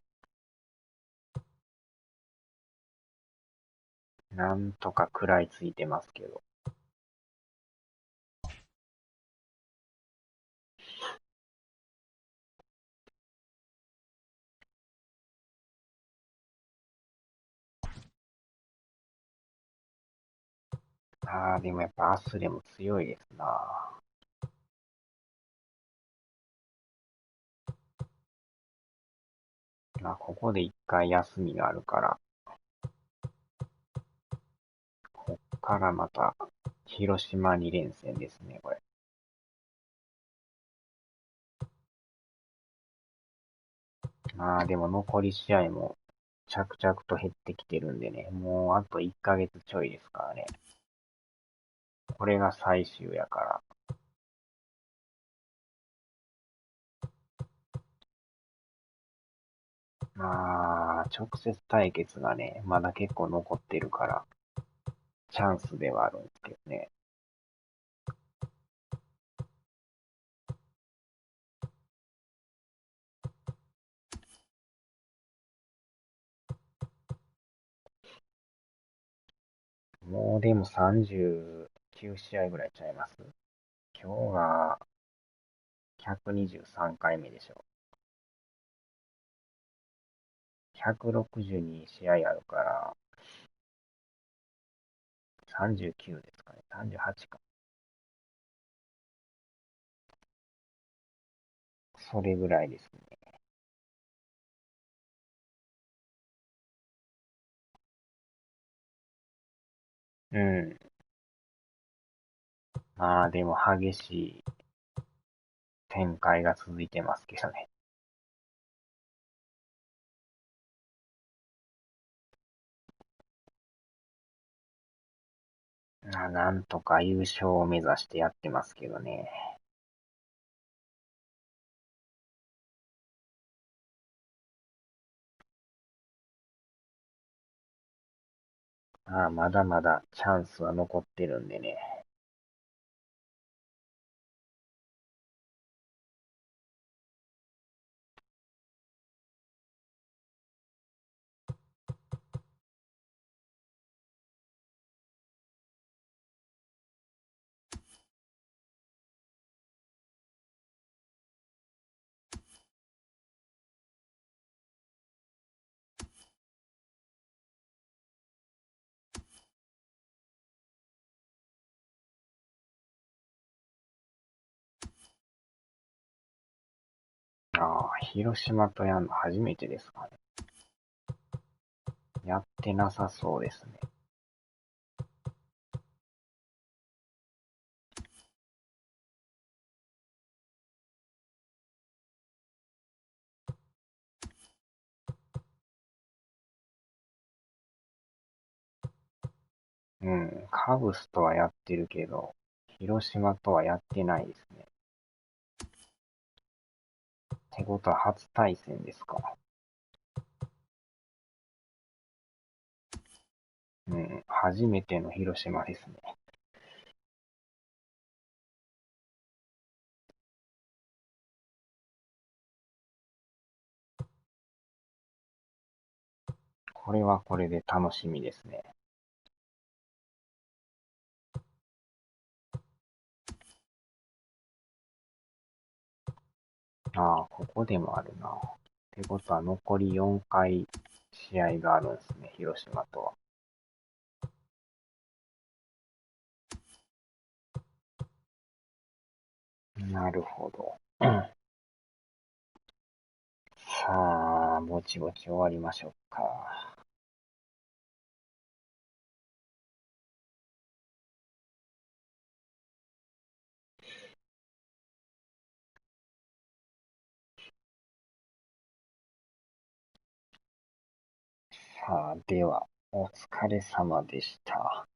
なんとか食らいついてますけど。あー、でもやっぱアスレも強いですな。まあ、ここで一回休みがあるから、こっからまた、広島2連戦ですね、これ。まあ、でも残り試合も着々と減ってきてるんでね、もうあと1ヶ月ちょいですからね。これが最終やから。まあ、直接対決がね、まだ結構残ってるから、チャンスではあるんですけどね。もうでも39試合ぐらいちゃいます？今日が123回目でしょ。162試合あるから、39ですかね。38か。それぐらいですね。うん。まあでも激しい展開が続いてますけどね。まあなんとか優勝を目指してやってますけどね。まあまだまだチャンスは残ってるんでね。ああ、広島とやるの初めてですかね。やってなさそうですね。うん、カブスとはやってるけど、広島とはやってないですね。ってことは初対戦ですか。うん、初めての広島ですね。これはこれで楽しみですね。ああ、ここでもあるな。ってことは残り4回試合があるんですね、広島とは。なるほど。さあ、ぼちぼち終わりましょうか。ささあ、では、お疲れ様でした。